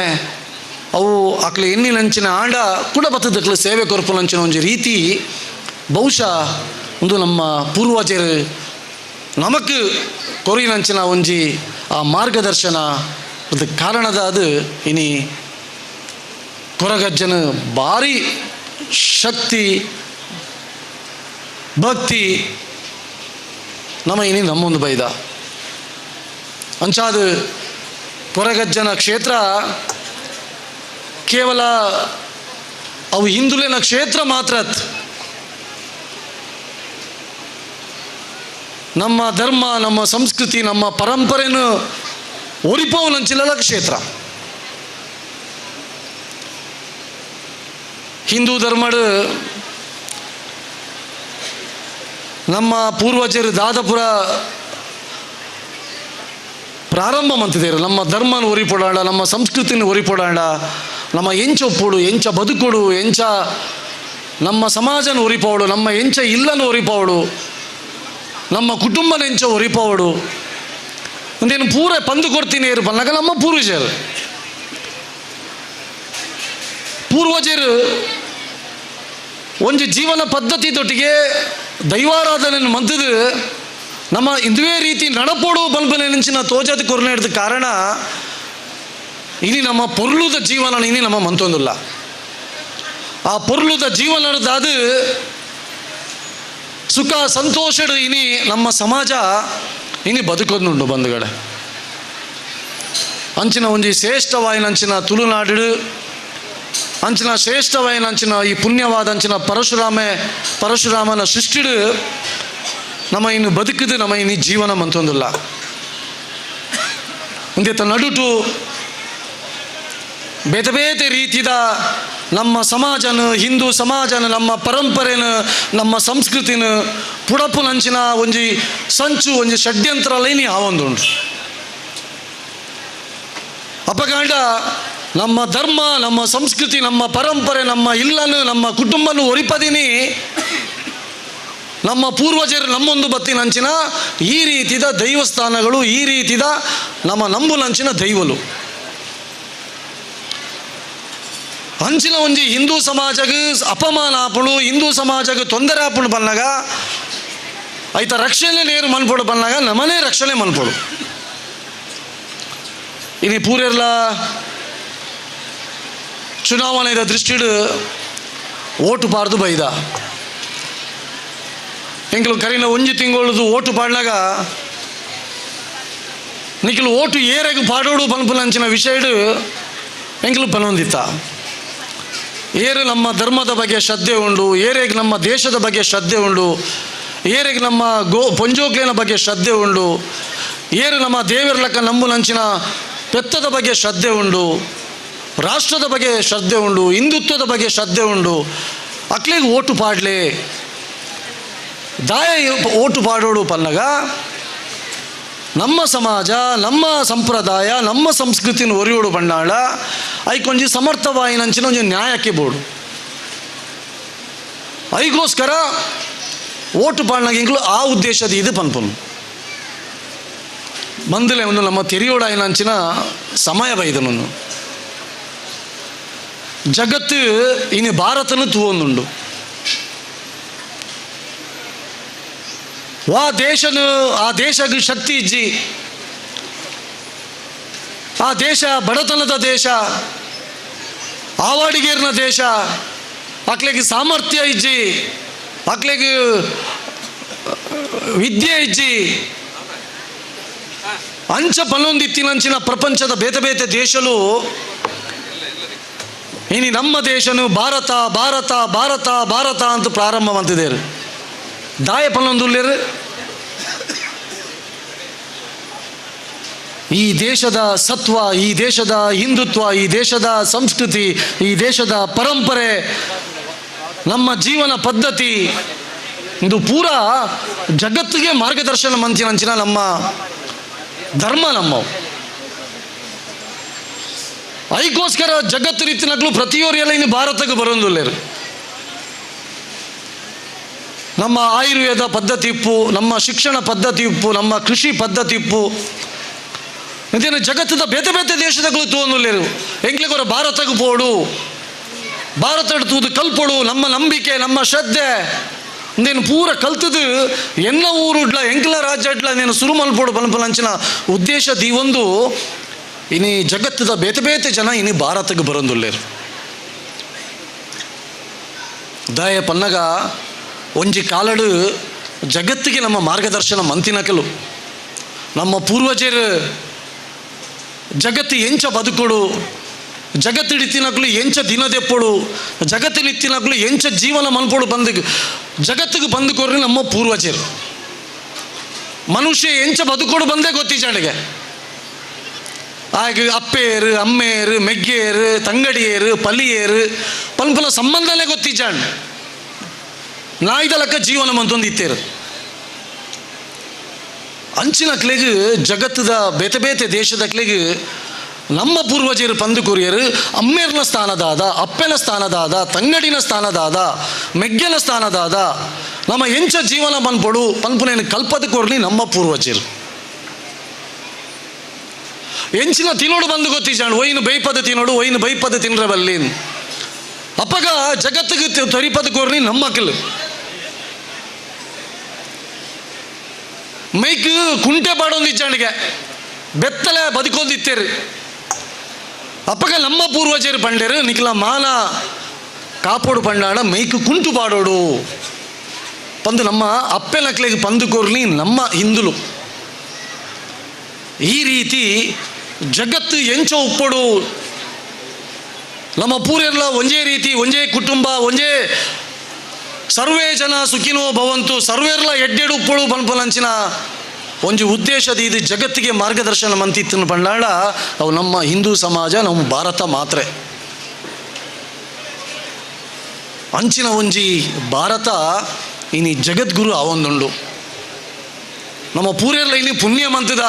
F: ಅವು ಅಕ್ಲು ಎನ್ನಿನಂಚಿನ ಆಂಡ ಕೂಡ ಬತ್ತದಕ್ಲು ಸೇವೆ ಕೊರ್ಪುನಂಚಿನ ಒಂಜಿ ರೀತಿ ಬಹುಶಃ ಒಂದು ನಮ್ಮ ಪೂರ್ವಜರು ನಮಕ್ ಕೊರಿನಂಚಿನ ಒಂಜಿ ಆ ಮಾರ್ಗದರ್ಶನ ಅದು ಕಾರಣದ ಅದು ಇನಿ ಕೊರಗಜ್ಜನ ಭಾರಿ ಶಕ್ತಿ ಭಕ್ತಿ ನಮ್ಮ ಇನಿ ನಮ್ಮೊಂದು ಬೈದ ಅಂಚಾದ ಕೊರಗಜ್ಜನ ಕ್ಷೇತ್ರ ಕೇವಲ ಅವು ಹಿಂದುಲಿನ ಕ್ಷೇತ್ರ ಮಾತ್ರ. ನಮ್ಮ ಧರ್ಮ, ನಮ್ಮ ಸಂಸ್ಕೃತಿ, ನಮ್ಮ ಪರಂಪರೆಯನ್ನು ಒರಿಪವನಂಚಿಲ್ಲ ಕ್ಷೇತ್ರ. ಹಿಂದೂ ಧರ್ಮಡು ನಮ್ಮ ಪೂರ್ವಜರು ದಾದಪುರ ಪ್ರಾರಂಭ ಮಂತಿದ್ದೇರು. ನಮ್ಮ ಧರ್ಮನ ಒರಿಪೋಡಾಂಡ, ನಮ್ಮ ಸಂಸ್ಕೃತಿನ ಒರಿಪೋಡಾಂಡ, ನಮ್ಮ ಎಂಚ ಒಪ್ಪೋಡು, ಎಂಚ ಬದುಕೋಡು, ಎಂಚ ನಮ್ಮ ಸಮಾಜನ ಒರಿಪೋಡು, ನಮ್ಮ ಎಂಚ ಇಲ್ಲನ್ನು ಒರಿಪೋಡು, ನಮ್ಮ ಕುಟುಂಬನ ಎಂಚ ಒರಿಪೋಡು ಅಂದೇನು ಪೂರ ಪಂದು ಕೊಡ್ತೀನಿ ಇರು ಬನ್ನಾಗ ನಮ್ಮ ಪೂರ್ವಜರು ಒಂಜಿ ಜೀವನ ಪದ್ಧತಿ ತೊಟ್ಟಿಗೆ ದೈವಾರಾಧನೆಯನ್ನು ಮಂತದು ನಮ್ಮ ಇಂದುವೇ ರೀತಿ ನಡಪೋಡು ಬಲ್ಬನೆ ನೆಂಚಿನ ತೋಜದ ಕೊರನೆಡ್ದ ಕಾರಣ ಇನಿ ನಮ್ಮ ಪೊರ್ಲುದ ಜೀವನ ಇನಿ ನಮ್ಮ ಮಂತೊಂದಿಲ್ಲ. ಆ ಪೊರ್ಲುದ ಜೀವನದ ಅದು ಸುಖ ಸಂತೋಷಡು ಇನಿ ನಮ್ಮ ಸಮಾಜ ಇನಿ ಬದುಕೋದುಂಡು ಬಂಧುಗಳೆ. ಅಂಚಿನ ಒಂಜಿ ಶ್ರೇಷ್ಠವಾಯಿನಂಚಿನ ತುಳುನಾಡು ಅಂಚಿನ ಶ್ರೇಷ್ಠವಾಯಿನ ಅಂಚಿನ ಈ ಪುಣ್ಯವಾದ ಅಂಚಿನ ಪರಶುರಾಮನ ಸೃಷ್ಟಿಡು ನಮ್ಮ ಇನ್ನು ಬದುಕಿದು ನಮ್ಮ ಇನ್ನು ಜೀವನ ಮಂತೊಂದಿಲ್ಲ ಒಂದೇತ ನಡುಟು ಬೇತೆ ಬೇತೆ ರೀತಿದ ನಮ್ಮ ಸಮಾಜನ ಹಿಂದೂ ಸಮಾಜನ ನಮ್ಮ ಪರಂಪರೆನ ನಮ್ಮ ಸಂಸ್ಕೃತಿನ ಪುಡಪು ನಂಚಿನ ಒಂಜಿ ಸಂಚು ಒಂಜಿ ಷಡ್ಯಂತ್ರ ಲೈನಿ ಆವೊಂದುಂಡು ಅಪಗಾಂಡ ನಮ್ಮ ಧರ್ಮ ನಮ್ಮ ಸಂಸ್ಕೃತಿ ನಮ್ಮ ಪರಂಪರೆ ನಮ್ಮ ಇಲ್ಲನು ನಮ್ಮ ಕುಟುಂಬನು ಒರಿಪದಿನಿ ನಮ್ಮ ಪೂರ್ವಜರು ನಮ್ಮೊಂದು ಬತ್ತಿನಂಚಿನ ಈ ರೀತಿದ ದೈವಸ್ಥಾನಗಳು ಈ ರೀತಿದ ನಮ್ಮ ನಂಬುನಂಚಿನ ದೈವಲು ಅಂಚಿನ ಒಂಜಿ ಹಿಂದೂ ಸಮಾಜಕ್ಕೆ ಅಪಮಾನ ಆಪುಳು ಹಿಂದೂ ಸಮಾಜಕ್ಕೆ ತೊಂದರೆ ಆಪುಳು ಬಂದಾಗ ಐತ ರಕ್ಷಣೆ ನೇರು ಮನ್ಪೊಡು ಬಂದಾಗ ನಮ್ಮನೇ ರಕ್ಷಣೆ ಮನ್ಪೊಡು ಇನಿ ಪೂರೆಲ್ಲ ಚುನಾವಣೆದ ದೃಷ್ಟಿಡು ಓಟು ಪಾಡ್ದು ಬೈದ ಎಂಕಲು ಕರಿನ ಒಂಜಿ ತಿಂಗಳದು ಓಟು ಪಾಡ್ನಾಗ ನಿಖಲು ಓಟು ಏರೆಗೆ ಪಾಡೋಡು ಪನ್ಪುನಂಚಿನ ವಿಷಯಡು ಎಂಕಲು ಪನೊಂದಿತ್ತ ಏರು ನಮ್ಮ ಧರ್ಮದ ಬಗ್ಗೆ ಶ್ರದ್ಧೆ ಉಂಡು ಏರೆಗೆ ನಮ್ಮ ದೇಶದ ಬಗ್ಗೆ ಶ್ರದ್ಧೆ ಉಂಡು ಏರೆಗೆ ನಮ್ಮ ಪೊಂಜೋಕ್ಲೇನ ಬಗ್ಗೆ ಶ್ರದ್ಧೆ ಉಂಡು ಏರು ನಮ್ಮ ದೇವರ್ಲಕ್ಕ ನಂಬುನಂಚಿನ ಪೆತ್ತದ ಬಗ್ಗೆ ಶ್ರದ್ಧೆ ಉಂಡು ರಾಷ್ಟ್ರದ ಬಗ್ಗೆ ಶ್ರದ್ಧೆ ಉಂಡು ಹಿಂದುತ್ವದ ಬಗ್ಗೆ ಶ್ರದ್ಧೆ ಉಂಡು ಅಕ್ಲಿಗೆ ಓಟು ಪಾಡ್ಲೆ ದಾಯ ಓಟು ಪಾಡೋಡು ಪನ್ನಗ ನಮ್ಮ ಸಮಾಜ ನಮ್ಮ ಸಂಪ್ರದಾಯ ನಮ್ಮ ಸಂಸ್ಕೃತಿನ ಒರಿಯೋಡು ಬಂಡಾಳ ಐಕೊಂಜಿ ಸಮರ್ಥವಾಯಿನಂಚಿನ ಒಂಜಿ ನ್ಯಾಯಕ್ಕೆ ಬೋಡು ಐಗೋಸ್ಕರ ಓಟು ಪಾಡ್ನಾಗ ಇಂಕ್ಲು ಆ ಉದ್ದೇಶದ ಇದು ಪನ್ಪುನು ಮಂದಲೆ ಒಂದು ನಮ್ಮ ತೆರಿಯೋಡಾಯಿನಂಚಿನ ಸಮಯ ಬೈದನು ಜಗತ್ತು ಇನ್ನು ಭಾರತನ ತೂವೊಂದುಂಡು ಆ ದೇಶಕ್ಕೆ ಶಕ್ತಿ ಇಜ್ಜಿ ಆ ದೇಶ ಬಡತನದ ದೇಶ ಆವಾಡಿಗೇರ್ನ ದೇಶ ಅಕ್ಲೆಗೆ ಸಾಮರ್ಥ್ಯ ಇಜ್ಜಿ ಅಕ್ಲೆಗೆ ವಿದ್ಯೆ ಇಜ್ಜಿ ಅಂಚ ಪನ್ನೊಂದಿತ್ತಿನಂಚಿನ ಪ್ರಪಂಚದ ಬೇತೆ ಬೇತೆ ದೇಶಲು ಇನಿ ನಮ್ಮ ದೇಶನು ಭಾರತ ಭಾರತ ಭಾರತ ಭಾರತ ಅಂತ ಪ್ರಾರಂಭವಂತಿದ್ದೇರು ದಾಯ ಪನ್ನೊಂದುಲ್ಲೇರು ಈ ದೇಶದ ಸತ್ವ ಈ ದೇಶದ ಹಿಂದುತ್ವ ಈ ದೇಶದ ಸಂಸ್ಕೃತಿ ಈ ದೇಶದ ಪರಂಪರೆ ನಮ್ಮ ಜೀವನ ಪದ್ಧತಿ ಇದು ಪೂರ ಜಗತ್ತಿಗೆ ಮಾರ್ಗದರ್ಶನ ಮಂಚಿನ ನಮ್ಮ ಧರ್ಮ ನಮ್ಮವು ಐಗೋಸ್ಕರ ಜಗತ್ತು ರೀತಿನಗಳು ಪ್ರತಿಯೊರೆಲ್ಲ ಇನ್ನು ಭಾರತಕ್ಕೆ ಬರೋದಿಲ್ಲೇರು ನಮ್ಮ ಆಯುರ್ವೇದ ಪದ್ಧತಿ ಇಪ್ಪು ನಮ್ಮ ಶಿಕ್ಷಣ ಪದ್ಧತಿ ಇಪ್ಪು ನಮ್ಮ ಕೃಷಿ ಪದ್ಧತಿ ಇಪ್ಪು ಇದೇನು ಜಗತ್ತದ ಬೇತೆ ಬೇತೆ ದೇಶದಗಳು ತೋಂದುಲ್ಲೇರು ಎಂಕ್ಲೆಗೊರ ಭಾರತಕ್ಕೆ ಪೋಡು ಭಾರತ ತೂದು ಕಲ್ಪೊಡು ನಮ್ಮ ನಂಬಿಕೆ ನಮ್ಮ ಶ್ರದ್ಧೆ ಇಂದೇನು ಪೂರ ಕಲ್ತದು ಎನ್ನ ಊರುಡ್ಲ ಎಂಕ್ಲ ರಾಜ್ಯ ಇಡ್ಲ ನೀನು ಸುರು ಮಲ್ಪೋಡು ಬಲ್ಪಲಂಚಿನ ಉದ್ದೇಶ ದೀವೊಂದು ಇನಿ ಜಗತ್ತದ ಬೇತೆ ಬೇತೆ ಜನ ಇನಿ ಭಾರತಕ್ಕೆ ಬರೋದಿಲ್ಲೇರು ದಾಯ ಪನ್ನಗ ಒಂಜಿ ಕಾಲಡು ಜಗತ್ತಿಗೆ ನಮ್ಮ ಮಾರ್ಗದರ್ಶನ ಮಂತಿನಕಲು ನಮ್ಮ ಪೂರ್ವಜರು ಜಗತ್ತು ಎಂಚ ಬದುಕೊಡು ಜಗತ್ತಿಡಿತ್ತಿನಕ್ಲು ಎಂಚ ದಿನದೆಪ್ಪೊಡು ಜಗತ್ತಿನಿತ್ತಿನಕ್ಲು ಎಂಚ ಜೀವನ ಮನ್ಪೊಡು ಬಂದು ಜಗತ್ತಿಗೆ ಬಂದು ಕೊರ್ರಿ ನಮ್ಮ ಪೂರ್ವಜರು ಮನುಷ್ಯ ಎಂಚ ಬದುಕೊಡು ಬಂದೇ ಗೊತ್ತಿಜಾಣಿಗೆ ಹಾಗೆ ಅಪ್ಪೇರು ಅಮ್ಮೇರು ಮೆಗ್ಗೇರು ತಂಗಡಿಯೇರು ಪಲಿಯೇರು ಪಲ್ಪಲ ಸಂಬಂಧನೇ ಗೊತ್ತಿಜಾಣ್ ನಾಯ್ದ ಲೆಕ್ಕ ಜೀವನ ಮಂತೊಂದು ಇತ್ತೇರು ಅಂಚಿನ ಕ್ಲೆಗ್ ಜಗತ್ತದ ಬೇತೆ ಬೇತೆ ದೇಶದ ಕ್ಲೆಗ್ ನಮ್ಮ ಪೂರ್ವಜರು ಪಂದು ಕೊರಿಯರು ಅಮ್ಮೇರ್ನ ಸ್ಥಾನದಾದ ಅಪ್ಪೆನ ಸ್ಥಾನದಾದ ತಂಗಡಿನ ಸ್ಥಾನದಾದ ಮೆಗ್ಗೆನ ಸ್ಥಾನದಾದ ನಮ್ಮ ಎಂಚ ಜೀವನ ಮನ್ಪೊಡು ಪನ್ಪುನೇನು ಕಲ್ಪದ ಕೊರ್ಲಿ ನಮ್ಮ ಪೂರ್ವಜರು ಎಂಚಿನ ತಿನ್ನೋಡು ಬಂದು ಗೊತ್ತಿಜಾಣು ಒಯ್ನು ಬೈಪದ ತಿನ್ನೋಡು ಒಯ್ನು ಬೈಪದ ತಿನ್ರಬಲ್ಲಿ ಅಪ್ಪಗ ಜಗತ್ತಿಗೆ ತರಿಪದ ಕೋರ್ನಿ ನಮ್ಮ ಮಕ್ಕಳು ಮೈಕ್ ಕುಂಟೆ ಪಾಡೊಂದಿಜ್ಜಾಣಿಗೆ ಬೆತ್ತಲೆ ಬದುಕೊಂದಿತ್ತೇರು ಅಪ್ಪಗ ನಮ್ಮ ಪೂರ್ವಜರು ಪಂಡೇರು ನಿಖಲ ಮಾನ ಕಾಪೋಡು ಪಂಡಾಡ ಮೈಕ್ ಕುಂಟು ಪಾಡೋಡು ಪಂದು ನಮ್ಮ ಅಪ್ಪೆನಕ್ಲೆಗೆ ಪಂದು ಕೋರ್ಲಿ ನಮ್ಮ ಹಿಂದುಲು ಈ ರೀತಿ ಜಗತ್ತು ಎಂಚ ಉಪ್ಪೊಡು ನಮ್ಮ ಪೂರೆಲ್ಲ ಒಂದೇ ರೀತಿ ಒಂದೇ ಕುಟುಂಬ ಒಂದೇ ಸರ್ವೇ ಜನ ಸುಖಿನೋ ಭವಂತು ಸರ್ವೇರ್ಲ ಎಡ್ಡೆಡು ಉಪ್ಪಳು ಪನ್ಪಲಂಚಿನ ಒಂಜಿ ಉದ್ದೇಶದ ಇದು ಜಗತ್ತಿಗೆ ಮಾರ್ಗದರ್ಶನ ಮಂತಿತ್ತನ್ನು ಬಂಡಾಳ ಅವು ನಮ್ಮ ಹಿಂದೂ ಸಮಾಜ ನಮ್ಮ ಭಾರತ ಮಾತ್ರ ಅಂಚಿನ ಒಂಜಿ ಭಾರತ ಇನಿ ಜಗದ್ಗುರು ಅವೊಂದುಂಡು ನಮ್ಮ ಪೂರೆರ್ಲ ಇನಿ ಪುಣ್ಯ ಮಂತದ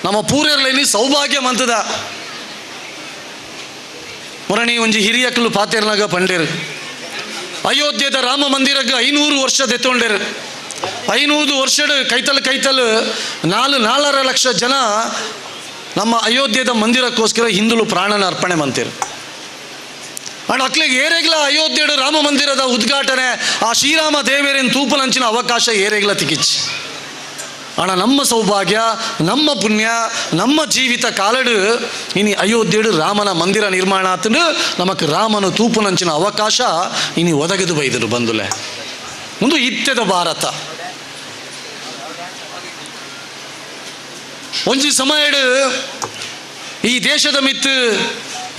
F: ನಮ್ಮ ಪೂರೆರ್ಲ ಇನಿ ಸೌಭಾಗ್ಯ ಮಂತದ ಮೊರಣಿ ಒಂಜಿ ಹಿರಿಯಕ್ಕಲು ಪಾತೆರ್ನಾಗ ಪಂಡೇರು ಅಯೋಧ್ಯದ ರಾಮ ಮಂದಿರಕ್ಕೆ 500 ವರ್ಷ ಎತ್ತೊಂಡೇರು 500 ವರ್ಷದ ಕೈತಲು 4 ಲಕ್ಷ ಜನ ನಮ್ಮ ಅಯೋಧ್ಯದ ಮಂದಿರಕ್ಕೋಸ್ಕರ ಹಿಂದುಲು ಪ್ರಾಣನ ಅರ್ಪಣೆ ಮಂತೀರು ಅಂಡ್ ಅಕ್ಲಿಗೆ ಏರೆಗ್ಲ ಅಯೋಧ್ಯೆಡು ರಾಮ ಮಂದಿರದ ಉದ್ಘಾಟನೆ ಆ ಶ್ರೀರಾಮ ದೇವೇರಿನ ತೂಪುನಂಚಿನ ಅವಕಾಶ ಏರೆಗ್ಲ ತಿಕ್ಕಿಚ್ಚಿ ಅಣ್ಣ ನಮ್ಮ ಸೌಭಾಗ್ಯ ನಮ್ಮ ಪುಣ್ಯ ನಮ್ಮ ಜೀವಿತ ಕಾಲಡು ಇನಿ ಅಯೋಧ್ಯೆಡು ರಾಮನ ಮಂದಿರ ನಿರ್ಮಾಣ ಆತಂಡು ನಮಕ್ ರಾಮನ ತೂಪುನಂಚಿನ ಅವಕಾಶ ಇನಿ ಒದಗಿದು ಬೈದರು ಬಂದುಲೆ ಒಂದು ಇತ್ಯದ ಭಾರತ ಒಂಜಿ ಸಮಯಡು ಈ ದೇಶದ ಮಿತ್ತು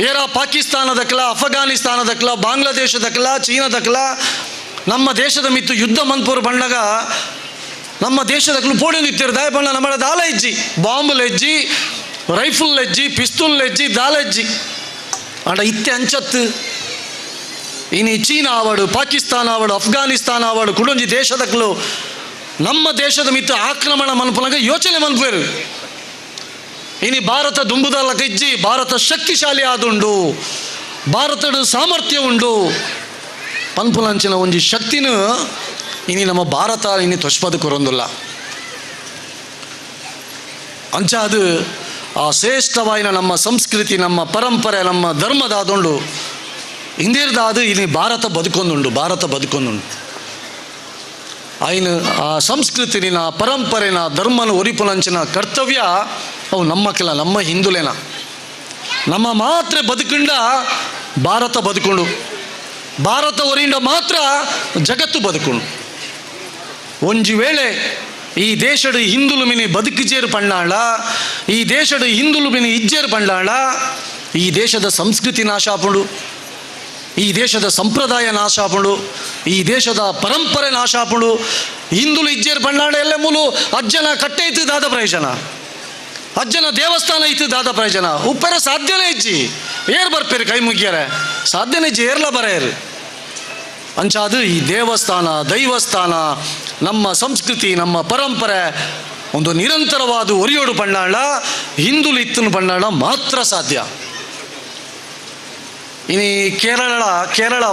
F: ಏರ ಪಾಕಿಸ್ತಾನದಕ್ಲ ಅಫ್ಘಾನಿಸ್ತಾನದಕ್ಲ ಬಾಂಗ್ಲಾದೇಶದಕ್ಲ ಚೀನಾದಕ್ಲ ನಮ್ಮ ದೇಶದ ಮಿತ್ತು ಯುದ್ಧ ಮನ್ಪುರ್ ಬಂಡಾಗ ನಮ್ಮ ದೇಶದಕ್ಲು ಪೋಡಿ ನಿಂತಿರು ದಾಯ ಬಣ್ಣ ನಮ್ಮ ದಾಲ ಹೆಜ್ಜಿ ಬಾಂಬುಲ್ ಹೆಜ್ಜಿ ರೈಫಲ್ ಹೆಜ್ಜಿ ಪಿಸ್ತೂಲ್ ಹೆಜ್ಜಿ ದಾಲ ಹೆಜ್ಜಿ ಅಂಡ ಇತ್ತೆ ಅಂಚತ್ತು ಇನಿ ಚೀನಾ ಆವಡು ಪಾಕಿಸ್ತಾನ ಆವಡು ಅಫ್ಘಾನಿಸ್ತಾನ ಆವಡು ಕುಡೊಂಜಿ ದೇಶದಕ್ಲು ನಮ್ಮ ದೇಶದ ಮಿತ್ತ ಆಕ್ರಮಣ ಮನ್ಪುನಾಗ ಯೋಚನೆ ಮನ್ಪೇರು ಇನಿ ಭಾರತ ದುಂಬುದಲ್ಲ ಕಜ್ಜಿ ಭಾರತ ಶಕ್ತಿಶಾಲಿ ಆದುಂಡು ಭಾರತದ ಸಾಮರ್ಥ್ಯ ಉಂಡು ಪನ್ಪುಲಂಚಿನ ಒಂಜಿ ಶಕ್ತಿನ ಇನಿ ನಮ್ಮ ಭಾರತ ಇನಿ ತೊಚ್ಪದು ಕೊರೊಂದುಲ್ಲ ಅಂಚ ಅದು ಆ ಶ್ರೇಷ್ಠವಾಯಿನ ನಮ್ಮ ಸಂಸ್ಕೃತಿ ನಮ್ಮ ಪರಂಪರೆ ನಮ್ಮ ಧರ್ಮದಾದುಂಡು ಹಿಂದಿರ್ದಾದು ಇನಿ ಭಾರತ ಬದುಕೊಂದುಂಡು ಆಯ್ನ ಆ ಸಂಸ್ಕೃತಿನ ಪರಂಪರೆನ ಧರ್ಮನ ಒರಿಪುನಂಚಿನ ಕರ್ತವ್ಯ ಅವು ನಮ್ಮಕ್ಕಿಲ್ಲ ನಮ್ಮ ಹಿಂದುಲೇನ ನಮ್ಮ ಮಾತ್ರ ಬದುಕಂಡ ಭಾರತ ಬದುಕೊಂಡು ಭಾರತ ಒರಿಂದ ಮಾತ್ರ ಜಗತ್ತು ಬದುಕೊಂಡು ಒಂಜಿ ವೇಳೆ ಈ ದೇಶದ ಹಿಂದುಲು ಮಿನಿ ಬದುಕಿಜೇರು ಪಣ್ಣಾಳ ಈ ದೇಶದ ಹಿಂದುಲು ಮಿನಿ ಇಜ್ಜೇರು ಪಣ್ಣಾಳ ಈ ದೇಶದ ಸಂಸ್ಕೃತಿ ನಾಶ ಆಪುಂಡು ಈ ದೇಶದ ಸಂಪ್ರದಾಯ ನಾಶ ಆಪುಂಡು ಈ ದೇಶದ ಪರಂಪರೆ ನಾಶ ಆಪುಂಡು ಹಿಂದುಲು ಇಜ್ಜೇರು ಪಣ್ಣಾಳ ಎಲ್ಲ ಮೂಲು ಅಜ್ಜನ ಕಟ್ಟೆ ಇತ್ತು ದಾದ ಪ್ರಯೋಜನ ಅಜ್ಜನ ದೇವಸ್ಥಾನ ಇತ್ತು ದಾದ ಪ್ರಯೋಜನ ಉಪ್ಪೆರ ಸಾಧ್ಯನೇ ಇಜ್ಜಿ ಏರ್ ಬರ್ಪೇರಿ ಕೈ ಮುಗಿಯರೆ ಸಾಧ್ಯನೇ ಇಜ್ಜಿ ಏರ್ಲ ಬರೇರು ಅಂಚಾದು ಈ ದೇವಸ್ಥಾನ ದೈವಸ್ಥಾನ ನಮ್ಮ ಸಂಸ್ಕೃತಿ ನಮ್ಮ ಪರಂಪರೆ ಒಂದು ನಿರಂತರವಾದ ಒರಿಯೋಡು ಪಣ್ಣಾಳ ಹಿಂದುಲು ಇತ್ತನ ಪಣ್ಣಾಳ ಮಾತ್ರ ಸಾಧ್ಯ ಇನಿ ಕೇರಳ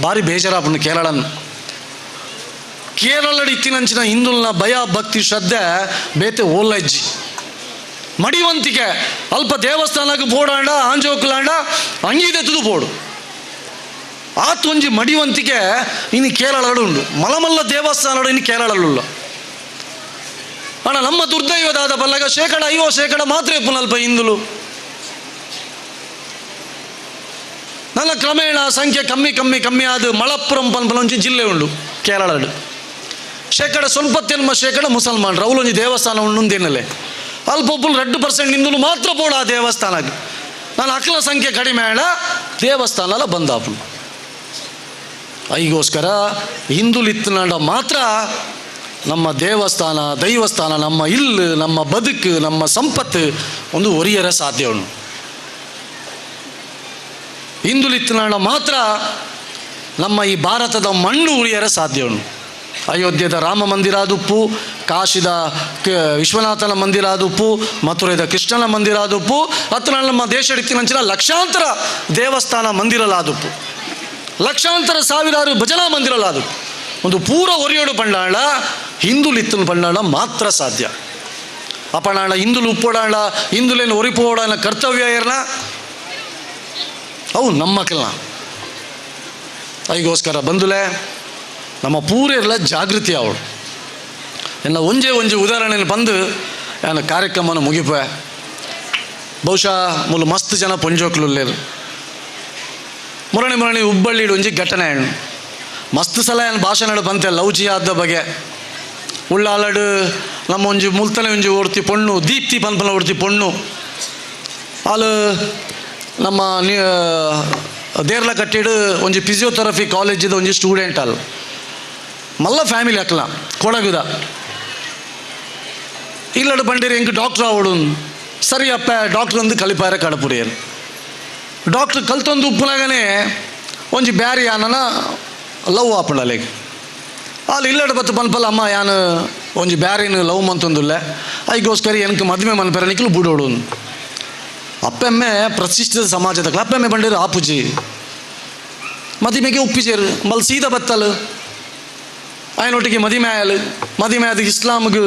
F: ಭಾರಿ ಬೇಜಾರಾಪುಂಡು ಕೇರಳದ ಇತ್ತಿನಂಚಿನ ಹಿಂದುಲ್ನ ಭಯ ಭಕ್ತಿ ಶ್ರದ್ಧೆ ಬೇತೆ ಓಲಜ್ಜಿ ಮಡಿವಂತಿಕೆ ಅಲ್ಪ ದೇವಸ್ಥಾನಕ್ಕೆ ಪೋಡಾಂಡ ಆಂಜೋಕ್ಲಾಂಡ ಅಂಗೀದೆತ್ತದು ಪೋಡು ಆತೊಂಜಿ ಮಡಿವಂತಿಕೆ ಇನ್ನು ಕೇರಳಡು ಉಂಡು ಮಲಮಲ್ಲ ದೇವಸ್ಥಾನಡು ಇನ್ನು ಕೇರಳಲ್ಲ ಅಣ್ಣ ನಮ್ಮ ದುರ್ದೈವದಾದ ಬಲ್ಲಾಗ 50% ಮಾತ್ರ ಪುನಲ್ಪ ಹಿಂದುಲು ನನ್ನ ಕ್ರಮೇಣ ಸಂಖ್ಯೆ ಕಮ್ಮಿ ಆದ ಮಲಪ್ಪುರಂ ಪನ್ಪಲೊಂಜಿ ಜಿಲ್ಲೆ ಉಂಡು ಕೇರಳಡು ಸ್ವಲ್ಪ ಮುಸಲ್ಮಾನರು ಅವಳೊಂಜಿ ದೇವಸ್ಥಾನ ಉಂಡುಂದೇನಲ್ಲೇ ಅಲ್ಪ ಒಬ್ಬರು 2% ಹಿಂದುಲು ಮಾತ್ರ ಪೋಡ ಆ ದೇವಸ್ಥಾನಕ್ಕೆ ನಾನು ಅಕ್ಲ ಸಂಖ್ಯೆ ಕಡಿಮೆ ಆಡ ದೇವಸ್ಥಾನ ಬಂದಾಪು ಐಗೋಸ್ಕರ ಹಿಂದುಲಿತ್ತನಾಡ ಮಾತ್ರ ನಮ್ಮ ದೇವಸ್ಥಾನ ದೈವಸ್ಥಾನ ನಮ್ಮ ಇಲ್ಲು ನಮ್ಮ ಬದುಕು ನಮ್ಮ ಸಂಪತ್ತು ಒಂದು ಒರಿಯರ ಸಾಧ್ಯ ಉಂಟು ಹಿಂದುಲಿತ್ತನಾಡ ಮಾತ್ರ ನಮ್ಮ ಈ ಭಾರತದ ಮಣ್ಣು ಉಳಿಯರ ಸಾಧ್ಯ ಉಂಟು ಅಯೋಧ್ಯದ ರಾಮ ಮಂದಿರ ಆದುಪ್ಪು ಕಾಶಿದ ವಿಶ್ವನಾಥನ ಮಂದಿರ ಆದುಪ್ಪು ಮಥುರೆದ ಕೃಷ್ಣನ ಮಂದಿರ ಆದುಪ್ಪು ಹತ್ರ ನಮ್ಮ ದೇಶಡಿತ್ತಿನಂಚಿನ ಲಕ್ಷಾಂತರ ದೇವಸ್ಥಾನ ಮಂದಿರಲಾದುಪ್ಪು ಲಕ್ಷಾಂತರ ಸಾವಿರಾರು ಭಜನಾ ಮಂದಿರಲಾದು ಒಂದು ಪೂರ ಒರಿಯೋಡು ಪಂಡಾಳ ಹಿಂದುಲಿತ್ತನ ಪಂಡಾಳ ಮಾತ್ರ ಸಾಧ್ಯ ಅಪಣಾಳ ಹಿಂದುಲು ಉಪ್ಪೋಡಾಳ ಹಿಂದುಲೇನು ಒರಿಪೋಡಾನ ಕರ್ತವ್ಯ ಏರ್ನ ಅವು ನಮ್ಮಕ್ಕೆಲ್ಲ ಐಗೋಸ್ಕರ ಬಂದುಲೆ ನಮ್ಮ ಪೂರೆಲ್ಲ ಜಾಗೃತಿ ಅವಳು ಎನ್ನ ಒಂಜೆ ಉದಾಹರಣೆಯನ್ನು ಬಂದು ನಾನು ಕಾರ್ಯಕ್ರಮನ ಮುಗಿಪೆ ಬಹುಶಃ ಮೂಲ ಮಸ್ತ್ ಜನ ಪೊಂಜೋಕ್ಲುಲ್ಲೇರು ಮುರಣಿ ಹುಬ್ಬಳ್ಳಿಡು ಒಂಜಿ ಘಟನೆ ಹೆಣ್ಣು ಮಸ್ತ್ ಸಲ ಏನು ಭಾಷಣ ಬಂತೆ ಲವ್ ಜಿಹಾದ ಬಗೆ ಉಳ್ಳಾಲಡು ನಮ್ಮ ಒಂಜಿ ಮುಲ್ತನೆ ಒಂಜಿ ಓಡ್ತಿ ಪೊಣ್ಣು ದೀಪ್ತಿ ಪನ್ಪನ ಓಡ್ತಿ ಪೊಣ್ಣು ಅಲ್ಲಿ ನಮ್ಮ ದೇರ್ಲ ಕಟ್ಟಿಡು ಒಂಜಿ ಫಿಸಿಯೋಥೆರಪಿ ಕಾಲೇಜಿದ ಒಂಜಿ ಸ್ಟೂಡೆಂಟ್ ಅಲ್ಲ ಮಲ್ಲ ಫ್ಯಾಮಿಲಿ ಅಕ್ಲ ಕೊಡಗುದ ಇಲ್ಲಡು ಬಂದಿರಿ ಎಂಕ್ ಡಾಕ್ಟ್ರ್ ಆವಡು ಸರಿ ಅಪ್ಪ ಡಾಕ್ಟ್ರ್ ಅಂದು ಕಲಿಪಾರ ಕಡಪುರಿಯರು ಡಾಕ್ಟ್ರ್ ಕಲ್ತೊಂದು ಉಪ್ಪುನಾಗನೇ ಒಂಜಿ ಬ್ಯಾರಿ ಯಾನನ ಲವ್ ಆಪುಂಡಲೆಗ್ ಅಲ್ಲಿ ಇಲ್ಲಡು ಬತ್ತು ಪನ್ಪಲ್ಲ ಅಮ್ಮ ಯಾನು ಒಂಜಿ ಬ್ಯಾರಿನ ಲವ್ ಮಂತೊಂದುಲ್ಲೆ ಅದಕ್ಕೋಸ್ಕರ ಎನ್ಕ್ ಮದುವೆ ಮನ್ಪೆರ ನಿಕ್ಲು ಬುಡೋಡು ಅಪ್ಪೆಮ್ಮೆ ಪ್ರತಿಷ್ಠಿತ ಸಮಾಜದ ಅಪ್ಪೆಮ್ಮೆ ಬಂದಿರು ಆಪುಜಿ ಮದಿಮೆಗೆ ಉಪ್ಪಿಜೇರು ಮಲ್ ಸೀದಾ ಬತ್ತಲು ಆಯ್ನೊಟ್ಟಿಗೆ ಮದಿಮೆ ಆಯಲು ಮದಿಮೆ ಆದ ಇಸ್ಲಾಮ್ಗೆ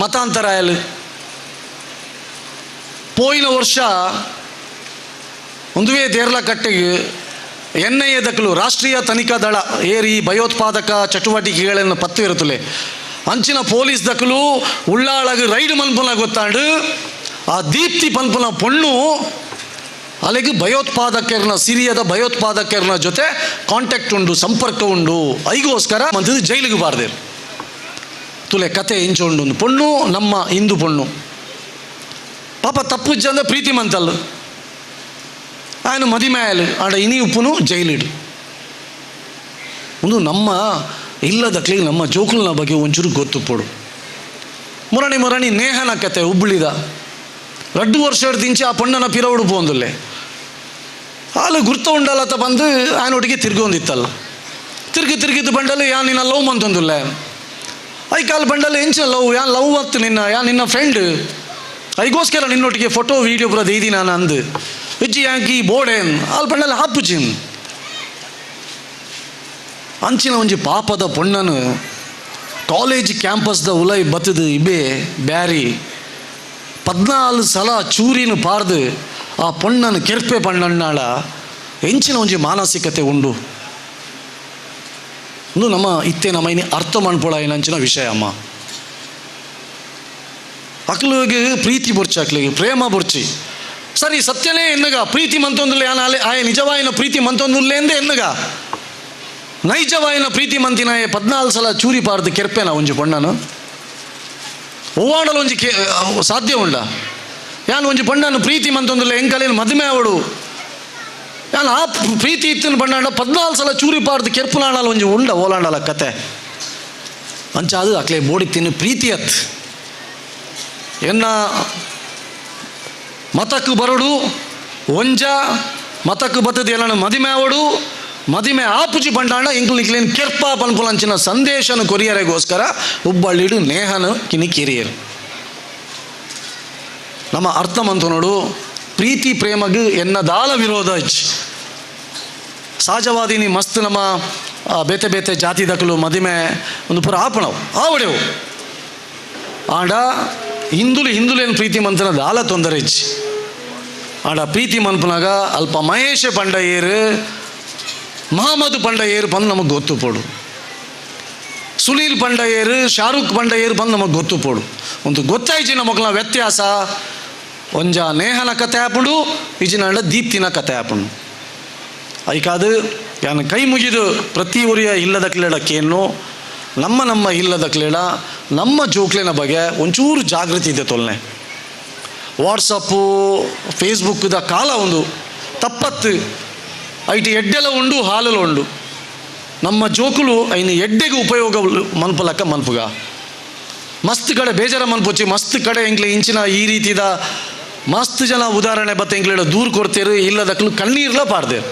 F: ಮತಾಂತರ ಆಯಲು ಪೋಯಿನ ವರ್ಷ ಒಂದುವೇ ದೇರ್ಲ ಕಟ್ಟೆಗೆ NIA ದಕ್ಕಲು ರಾಷ್ಟ್ರೀಯ ತನಿಖಾ ದಳ ಏರಿ ಭಯೋತ್ಪಾದಕ ಚಟುವಟಿಕೆಗಳನ್ನು ಪತ್ತೆ ಇರುತ್ತಲೆ ಅಂಚಿನ ಪೊಲೀಸ್ ದಕ್ಕಲು ಉಳ್ಳಾಳಗೆ ರೈಡ್ ಮನ್ಪುನ ಗೊತ್ತಾಂಡು ಆ ದೀಪ್ತಿ ಪನ್ಪುನ ಪೊಣ್ಣು ಅಲ್ಲಿಗೆ ಭಯೋತ್ಪಾದಕರನ್ನ ಸಿರಿಯದ ಭಯೋತ್ಪಾದಕರನ್ನ ಜೊತೆ ಕಾಂಟ್ಯಾಕ್ಟ್ ಉಂಡು ಸಂಪರ್ಕ ಉಂಡು ಐಗೋಸ್ಕರ ಮಂತದ್ದು ಜೈಲಿಗೆ ಬಾರ್ದೇರು ತುಲೆ ಕತೆ ಇಂಚುಂಡು ಒಂದು ಪೊಣ್ಣು ನಮ್ಮ ಹಿಂದೂ ಪೊಣ್ಣು ಪಾಪ ತಪ್ಪು ಅಂದ್ರೆ ಪ್ರೀತಿ ಮಂತಲ್ಲು ఆయన మదిమేయాలి ఆడ ఇని ఉప్పును జైలిడు ಒಂದು ನಮ್ಮ ಇಲ್ಲದಕ್ಲಿಗೆ ನಮ್ಮ ಜೋಕುಲ್ನ ಬಗ್ಗೆ ಒಂಚೂರು ಗೊತ್ತುಪಡು ಮುರಣಿ ನೇಹನ ಕತೆ ಹುಬ್ಬಳ್ಳಿದ 2 ವರ್ಷ ದಿಂಚಿ ಆ ಪಣ್ಣನ ಪಿರವಡು ಪೋಂದುಲ್ಲೆ ಹಾಲು ಗುರ್ತ ಉಂಡಲತ್ತ ಬಂದು ಆಯನೊಟ್ಟಿಗೆ ತಿರ್ಗೊಂದಿತ್ತಲ್ಲ ತಿರುಗಿದ್ದು ಬಂಡಲು ಯಾ ನಿನ್ನ ಲವ್ ಮಂತೊಂದುಲ್ಲೆ ಐ ಕಾಲು ಬಂಡಲು ಎಂಚ ಲವ್ ಯಾ ಲವ್ ಅತ್ತು ನಿನ್ನ ಫ್ರೆಂಡ್ ಐಗೋಸ್ಕರ ನಿನ್ನೊಟ್ಟಿಗೆ ಫೋಟೋ ವೀಡಿಯೋ ಬರೋದು ಇದಿ ನಾನು ಅಂದು ವಿಜ್ಜಿ ಆಕಿ ಬೋಡೇನ್ ಅಲ್ಲಿ ಬಂಡಲ್ಲಿ ಹಾಪುಜಿನ್ ಅಂಚಿನ ಒಂಜಿ ಪಾಪದ ಪೊಣ್ಣನು ಕಾಲೇಜ್ ಕ್ಯಾಂಪಸ್ದ ಉಲೈ ಬತ್ತದು ಇಬೆ ಬ್ಯಾರಿ 14 ಸಲ ಚೂರಿನ ಪಾರ್ದು ಆ ಪೊಣ್ಣನು ಕೆರ್ಪೆ ಪಣ್ಣಣ್ಣಾಳ ಎಂಚಿನ ಒಂಜಿ ಮಾನಸಿಕತೆ ಉಂಡು ಒಂದು ನಮ್ಮ ಇತ್ತೆ ನಮ್ಮ ಇನಿ ಅರ್ಥ ಮಾಡ್ಕೊಳ ಏನಂಚಿನ ವಿಷಯ ಅಮ್ಮ ಅಕ್ಲಿಗೆ ಪ್ರೀತಿ ಬುರ್ಚಿ ಅಕ್ಲಿಗೆ ಪ್ರೇಮ ಬುರ್ಚಿ ಸರಿ ಸತ್ಯನೇ ಎನ್ನಗ ಪ್ರೀತಿ ಮಂತೊಂದುಲ್ಲೆ ಆಯ ನಿಜವಾಯಿನ ಪ್ರೀತಿ ಮಂತೊಂದುಲ್ಲೆ ಎಂದೇ ಎನ್ನಗ ನೈಜವಾಯಿನ ಪ್ರೀತಿ ಮಂತಿನ 14 ಸಲ ಚೂರಿ ಪಾರ್ದು ಕೆರ್ಪೆನ ಒಂಜಿ ಪೊಣ್ಣನು ಓವಾಡಲು ಒಂಜಿ ಸಾಧ್ಯ ಉಂಡ ಯಾನು ಒಂಜಿ ಪೊಣ್ಣನು ಪ್ರೀತಿ ಮಂತೊಂದುಲ್ಲೆ ಎಂಕಲೇನು ಮದುವೆ ಅವಡು ಯಾನು ಆ ಪ್ರೀತಿ ಇತ್ತಿನ ಪಣ್ಣಾಂಡ 14 ಸಲ ಚೂರಿ ಪಾರ್ದು ಕೆರ್ಪುಲಾಂಡಲ ಒಂಜಿ ಉಂಡ ಓಲಾಂಡಲ ಕತೆ ಅಂಚ ಅದು ಅಕ್ಲೆ ಬೋಡಿತ್ತಿನ ಪ್ರೀತಿ ಅತ್ ಎನ್ನ ಮತಕ್ಕೆ ಬರಡು ಒಂಜ ಮತಕ್ಕೆ ಬತ್ತದ ಎಲ್ಲ ಮದಿಮೆ ಅವಡು ಮದಿಮೆ ಆಪುಜಿ ಬಂಡಾಂಡ ಇಂಕ್ಲೇನು ಕೆರ್ಪ ಪನ್ಪುಲಂಚಿನ ಸಂದೇಶನ ಕೊರಿಯರೆಗೋಸ್ಕರ ಹುಬ್ಬಳ್ಳಿಡು ನೇಹನ ಕಿನಿ ಕಿರಿಯರು ನಮ್ಮ ಅರ್ಥ ಮಂತು ನೋಡು ಪ್ರೀತಿ ಪ್ರೇಮಗೂ ಎನ್ನದಾಲ ವಿರೋಧ ಇಚ್ಚಿ ಸಹಜವಾದಿನಿ ಮಸ್ತ್ ನಮ್ಮ ಬೇತೆ ಬೇತೆ ಜಾತಿ ದಕ್ಕಲು ಮದಿಮೆ ಒಂದು ಪುರ ಆಪಣವು ಆವಡೆವು ಆಂಡ ಹಿಂದುಲೇನು ಪ್ರೀತಿ ಮಂತನ ದಾಲ ತೊಂದರೆ ಇಚ್ಚಿ ಆಡ ಪ್ರೀತಿ ಮನ್ಪನಾಗ ಅಲ್ಪ ಮಹೇಶ ಪಂಡ ಏರು ಮಹಮ್ಮದ್ ಪಂಡ ಏರು ಬಂದು ನಮಗೆ ಗೊತ್ತು ಪೋಡು ಸುನೀಲ್ ಪಂಡ ಏರು ಶಾರುಖ್ ಪಂಡ ಏರು ಬಂದು ನಮಗೆ ಗೊತ್ತು ಪೋಡು ಒಂದು ಗೊತ್ತಾಯ್ಚಿ ನಮಕ್ಲ ವ್ಯತ್ಯಾಸ ಒಂಜ ನೇಹನ ಕತೆ ಹಾಪುಂಡು ಇಜಿನಾಂಡ ದೀಪ್ತಿನ ಕತೆ ಹಾಪುಂಡು ಐಕಾದು ಯಾನು ಕೈ ಮುಗಿದು ಪ್ರತಿ ಊರಿಯ ಇಲ್ಲದ ಕ್ಲೇಡಕ್ಕೇನು ನಮ್ಮ ಇಲ್ಲದ ಕ್ಲೇಡ ನಮ್ಮ ಜೋಕ್ಲಿನ ಬಗ್ಗೆ ಒಂಚೂರು ಜಾಗೃತಿ ಇದೆ ತೊಲ್ನೆ ವಾಟ್ಸಪ್ಪು ಫೇಸ್ಬುಕ್ದ ಕಾಲ ಒಂದು ತಪ್ಪತ್ತು ಐಟಿ ಎಡ್ಡೆಲ್ಲ ಉಂಡು ಹಾಲಲ್ಲ ಉಂಡು ನಮ್ಮ ಜೋಕುಲು ಐನು ಎಡ್ಡೆಗೆ ಉಪಯೋಗ ಮನ್ಪಲಕ್ಕ ಮನ್ಪುಗ ಮಸ್ತ್ ಕಡೆ ಬೇಜಾರ ಮನ್ಪೊಚ್ಚಿ ಮಸ್ತ್ ಕಡೆ ಎಂಕ್ಲೆ ಇಂಚಿನ ಈ ರೀತಿದ ಮಸ್ತ್ ಜನ ಉದಾಹರಣೆ ಬತ್ತ ಎಂಕ್ಲೇಡ ದೂರ ಕೊಡ್ತೇರು ಇಲ್ಲದಕ್ಕಲು ಕಣ್ಣೀರ್ಲ ಪಾಡ್ದೇರು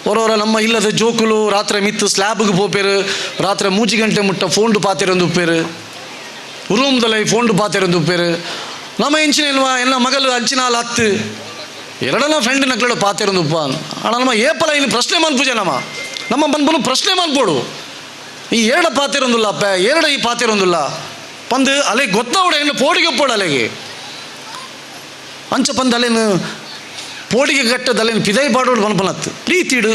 F: ಹೊರವರ ನಮ್ಮ ಇಲ್ಲದ ಜೋಕುಲು ರಾತ್ರಿ ಮಿತ್ತು ಸ್ಲ್ಯಾಬ್ಗೆ ಪೋಪೇರು ರಾತ್ರಿ 3 ಗಂಟೆ ಮುಟ್ಟ ಫೋಂಡು ಪಾತೆರೊಂದು ಉಪ್ಪೇರು ರೂಮ್ದಲ್ಲಿ ಫೋಂಡು ಪಾತೆರೊಂದು ಉಪ್ಪೇರು ನಮ್ಮ ಇಂಚಿನ ಇಲ್ವಾ ಎಲ್ಲ ಮಗಲು ಅಂಚಿನಾಲ್ ಹತ್ತು ಎರಡನ ಫ್ರೆಂಡ್ ನಕ್ಲೆಡು ಪಾತೆರೊಂದು ಉಪ್ಪ ಅಣ್ಣ ನಮ್ಮ ಏಪಲ ಇನ್ನು ಪ್ರಶ್ನೆ ಮನ್ಪುಜೆ ನಮ್ಮ ಬಂದ್ಬನು ಪ್ರಶ್ನೆ ಮನ್ಪೋಡು ಈ ಎರಡು ಪಾತೆರೊಂದುಲ್ಲ ಅಪ್ಪ ಎರಡು ಈ ಪಾತೆರೊಂದುಲ್ಲ ಪಂದು ಅಲೆ ಗೊತ್ತಾವಡ ಏನು ಪೋಡಿಗೆ ಪೋಡು ಅಲೆಗೆ ಅಂಚ ಪಂದು ಅಲ್ಲೇನು ಪೋಡಿಗೆ ಗಟ್ಟದಲ್ಲೇನು ಪಿದೈ ಪಾಡೋಡು ಮನ್ಪನತ್ತು ಪ್ರೀತಿಡು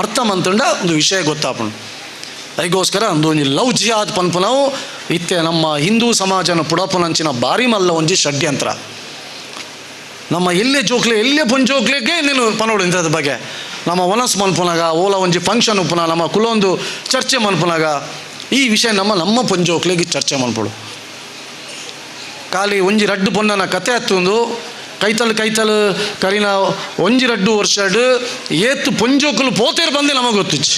F: ಅರ್ಥ ಮಂತಂಡ ಒಂದು ವಿಷಯ ಗೊತ್ತಾಪಣು ಅದಕ್ಕೋಸ್ಕರ ಒಂದು ಲವ್ ಜಿಹಾದ್ ಪನ್ಪುನವು ಇತ್ತೆ ನಮ್ಮ ಹಿಂದೂ ಸಮಾಜನ ಪುಡಪನಂಚಿನ ಬಾರಿ ಮಲ್ಲ ಒಂಜಿ ಷಡ್ಯಂತ್ರ ನಮ್ಮ ಎಲ್ಲೇ ಜೋಕ್ಲೆ ಎಲ್ಲೇ ಪೊಂಜೋಕ್ಲೆಗೆ ನೀನು ಪನೋಡು ಇಂಥದ ಬಗ್ಗೆ ನಮ್ಮ ಒನಸ್ ಮನ್ಪುನಾಗ ಓಲ ಒಂಜಿ ಫಂಕ್ಷನ್ ಉಪ್ಪುನ ನಮ್ಮ ಕುಲೊಂದು ಚರ್ಚೆ ಮನ್ಪುನಾಗ ಈ ವಿಷಯ ನಮ್ಮ ಪೊಂಜೋಕ್ಲೆಗೆ ಚರ್ಚೆ ಮನ್ಪಡು ಖಾಲಿ ಒಂಜಿ ರಡ್ಡು ಪೊನ್ನನ ಕತೆ ಹತ್ತೊಂದು ಕೈತಲು ಕರಿನ 1-2 ವರ್ಷ ಏತು ಪೊಂಜೋಕುಲು ಪೋತೇರು ಬಂದೆ ನಮಗೆ ಗೊತ್ತಿಚ್ಚು.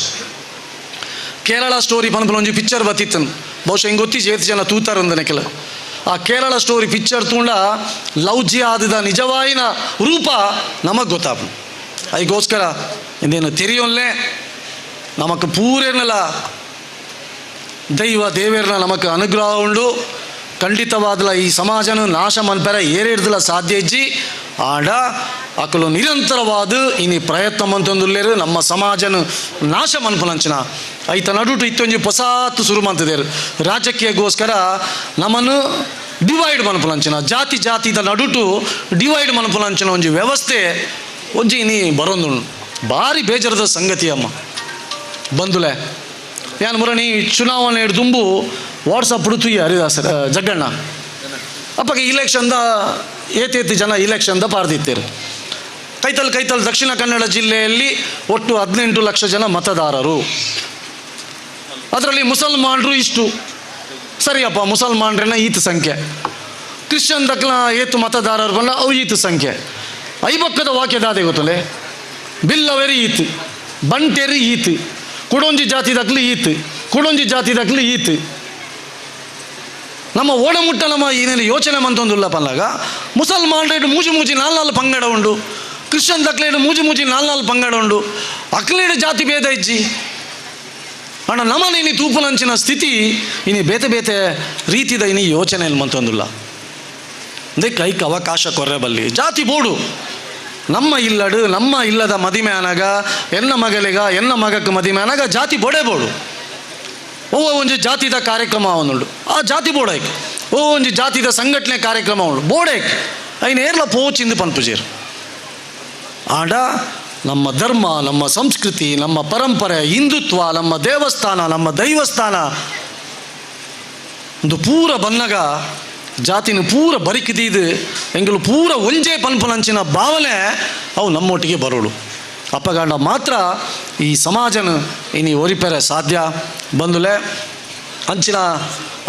F: ಕೇರಳ ಸ್ಟೋರಿ ಪನ್ಪಲ ಒಂಜಿ ಪಿಕ್ಚರ್ ಬತ್ತಿತ್ತನು, ಬಹುಶಃ ಹಿಂಗೆ ಗೊತ್ತಿಚ್ಚು ಏತು ಜನ ತೂತಾರಂದನೆ ಕೆಲ. ಆ ಕೇರಳ ಸ್ಟೋರಿ ಪಿಕ್ಚರ್ ತೂಂಡ ಲವ್ ಜಿಹಾದದ ನಿಜವಾಯಿನ ರೂಪ ನಮಗೆ ಗೊತ್ತಾಪು. ಅದಕ್ಕೋಸ್ಕರ ಇಂದೇನು ತೆರಿಯೋಲ್ಲೇ ನಮಕ್ ಪೂರೇನಲ್ಲ ದೈವ ದೇವೇರ್ನ ನಮಕ್ ಅನುಗ್ರಹ ಉಂಡು. ಖಂಡಿತವಾದಲ ಈ ಸಮಾಜನ ನಾಶ ಮನ್ಪೆರ ಏರೇಡ್ದಲ ಸಾಧ್ಯ ಇಜ್ಜಿ ಆಂಡ ಅಕಲು ನಿರಂತರವಾದ ಇನಿ ಪ್ರಯತ್ನ ಮಂತೊಂದುಲ್ಲೇರು ನಮ್ಮ ಸಮಾಜನ ನಾಶ ಮನ್ಪಲಂಚನ ಐತ ನಡುಟು ಇತ್ತೊಂಜಿ ಹೊಸಾತು ಶುರು ಮಂತದೇರು. ರಾಜಕೀಯಗೋಸ್ಕರ ನಮ್ಮನ್ನು ಡಿವೈಡ್ ಮನ್ಪಲಂಚನ, ಜಾತಿದ ನಡುಟು ಡಿವೈಡ್ ಮನ್ಪಲಂಚನ ಒಂಜಿ ವ್ಯವಸ್ಥೆ ಒಂಜಿ ಇನಿ ಬರೋದು ಭಾರಿ ಬೇಜಾರದ ಸಂಗತಿ ಅಮ್ಮ ಬಂದುಲೆ. ಯಾನ್ ಮುರಣಿ ಚುನಾವಣೆ ತುಂಬು ವಾಟ್ಸಪ್ ಹುಡುತುಯ್ಯ ಹರಿದಾಸರ ಜಗ್ಗಣ್ಣ ಅಪ್ಪಗೆ ಇಲೆಕ್ಷನ್ದ ಏತೇತಿ ಜನ ಇಲೆಕ್ಷನ್ದ ಪಾರ್ದಿತ್ತೇರು. ಕೈತಲ್ ದಕ್ಷಿಣ ಕನ್ನಡ ಜಿಲ್ಲೆಯಲ್ಲಿ ಒಟ್ಟು 18 ಲಕ್ಷ ಜನ ಮತದಾರರು. ಅದರಲ್ಲಿ ಮುಸಲ್ಮಾನರು ಇಷ್ಟು ಸರಿಯಪ್ಪ, ಮುಸಲ್ಮಾನರನ್ನ ಈತ ಸಂಖ್ಯೆ, ಕ್ರಿಶ್ಚಿಯನ್ ದಕ್ಲ ಏತು ಮತದಾರರು ಬಂದ ಅವು ಈತ ಸಂಖ್ಯೆ. ಐಬಕ್ಕದ ವಾಕ್ಯದಾದೆ ಗೊತ್ತಲೆ, ಬಿಲ್ಲವೆರಿ ಈತ್, ಬಂಟೆರಿ ಈತ್, ಕುಡೊಂಜಿ ಜಾತಿ ದಕ್ಲು ಈತ್, ಕುಡೊಂಜಿ ಜಾತಿ ದಕ್ಲು ಈತ್. ನಮ್ಮ ಓಡಮುಟ್ಟ ನಮ್ಮ ಏನೇನು ಯೋಚನೆ ಮಂತೊಂದುಲ್ಲ ಪನ್ನಾಗ ಮುಸಲ್ಮಾನ್ರೇಡು ಮೂಜಿ 4 ಪಂಗಡ ಉಂಡು, ಕ್ರಿಶ್ಚಿಯನ್ ದಕ್ಲೇಡು ಮೂಜಿ 4 ಪಂಗಡ ಉಂಡು, ಅಕ್ಲೇಡು ಜಾತಿ ಭೇದ ಇಜ್ಜಿ ಅಣ್ಣ ನಮ್ಮನೆ ಇನಿ ತೂಪುನಂಚಿನ ಸ್ಥಿತಿ ಇನಿ ಬೇತೆ ರೀತಿದ ಇನಿ ಯೋಚನೆಯಲ್ಲಿ ಮಂತೊಂದುಲ್ಲ. ಅಂದ್ರೆ ಕೈಕ್ ಅವಕಾಶ ಕೊರ್ರೆ ಜಾತಿ ಬೋಡು ನಮ್ಮ ಇಲ್ಲದ ಮದಿಮೆ ಅನಾಗ ಎನ್ನ ಮಗಕ್ಕೆ ಮದಿಮೆ ಅನಾಗ ಜಾತಿ ಬೋಡೆ ಬೋಡು. ಒಂಜಿ ಜಾತಿದ ಕಾರ್ಯಕ್ರಮ ಅವನುಂಡು ಆ ಜಾತಿ ಬೋಡೈಕ್, ಒಂಜಿ ಜಾತಿದ ಸಂಘಟನೆ ಕಾರ್ಯಕ್ರಮ ಉಂಡು ಬೋಡೈಕ್, ಐನ್ ಏರ್ಲ ಪೋಚಿಂದು ಪನ್ಪುಜೇರು. ಆಂಡ ನಮ್ಮ ಧರ್ಮ, ನಮ್ಮ ಸಂಸ್ಕೃತಿ, ನಮ್ಮ ಪರಂಪರೆ, ಹಿಂದುತ್ವ, ನಮ್ಮ ದೇವಸ್ಥಾನ, ನಮ್ಮ ದೈವಸ್ಥಾನ ಒಂದು ಪೂರ ಬನ್ನಗ ಜಾತಿನ ಪೂರ ಬರಿಕಿದಿದ್ದು ಎಂಗಲು ಪೂರ ಒಂಜೇ ಪನ್ಪುನಂಚಿನ ಭಾವನೆ ಅವು ನಮ್ಮೊಟ್ಟಿಗೆ ಬರೋಳು. ಅಪ್ಪಗಾಂಡ ಮಾತ್ರ ಈ ಸಮಾಜನ ಇನಿ ಒರಿಪೆರೆ ಸಾಧ್ಯ ಬಂದುಲೆ. ಅಂಚಿನ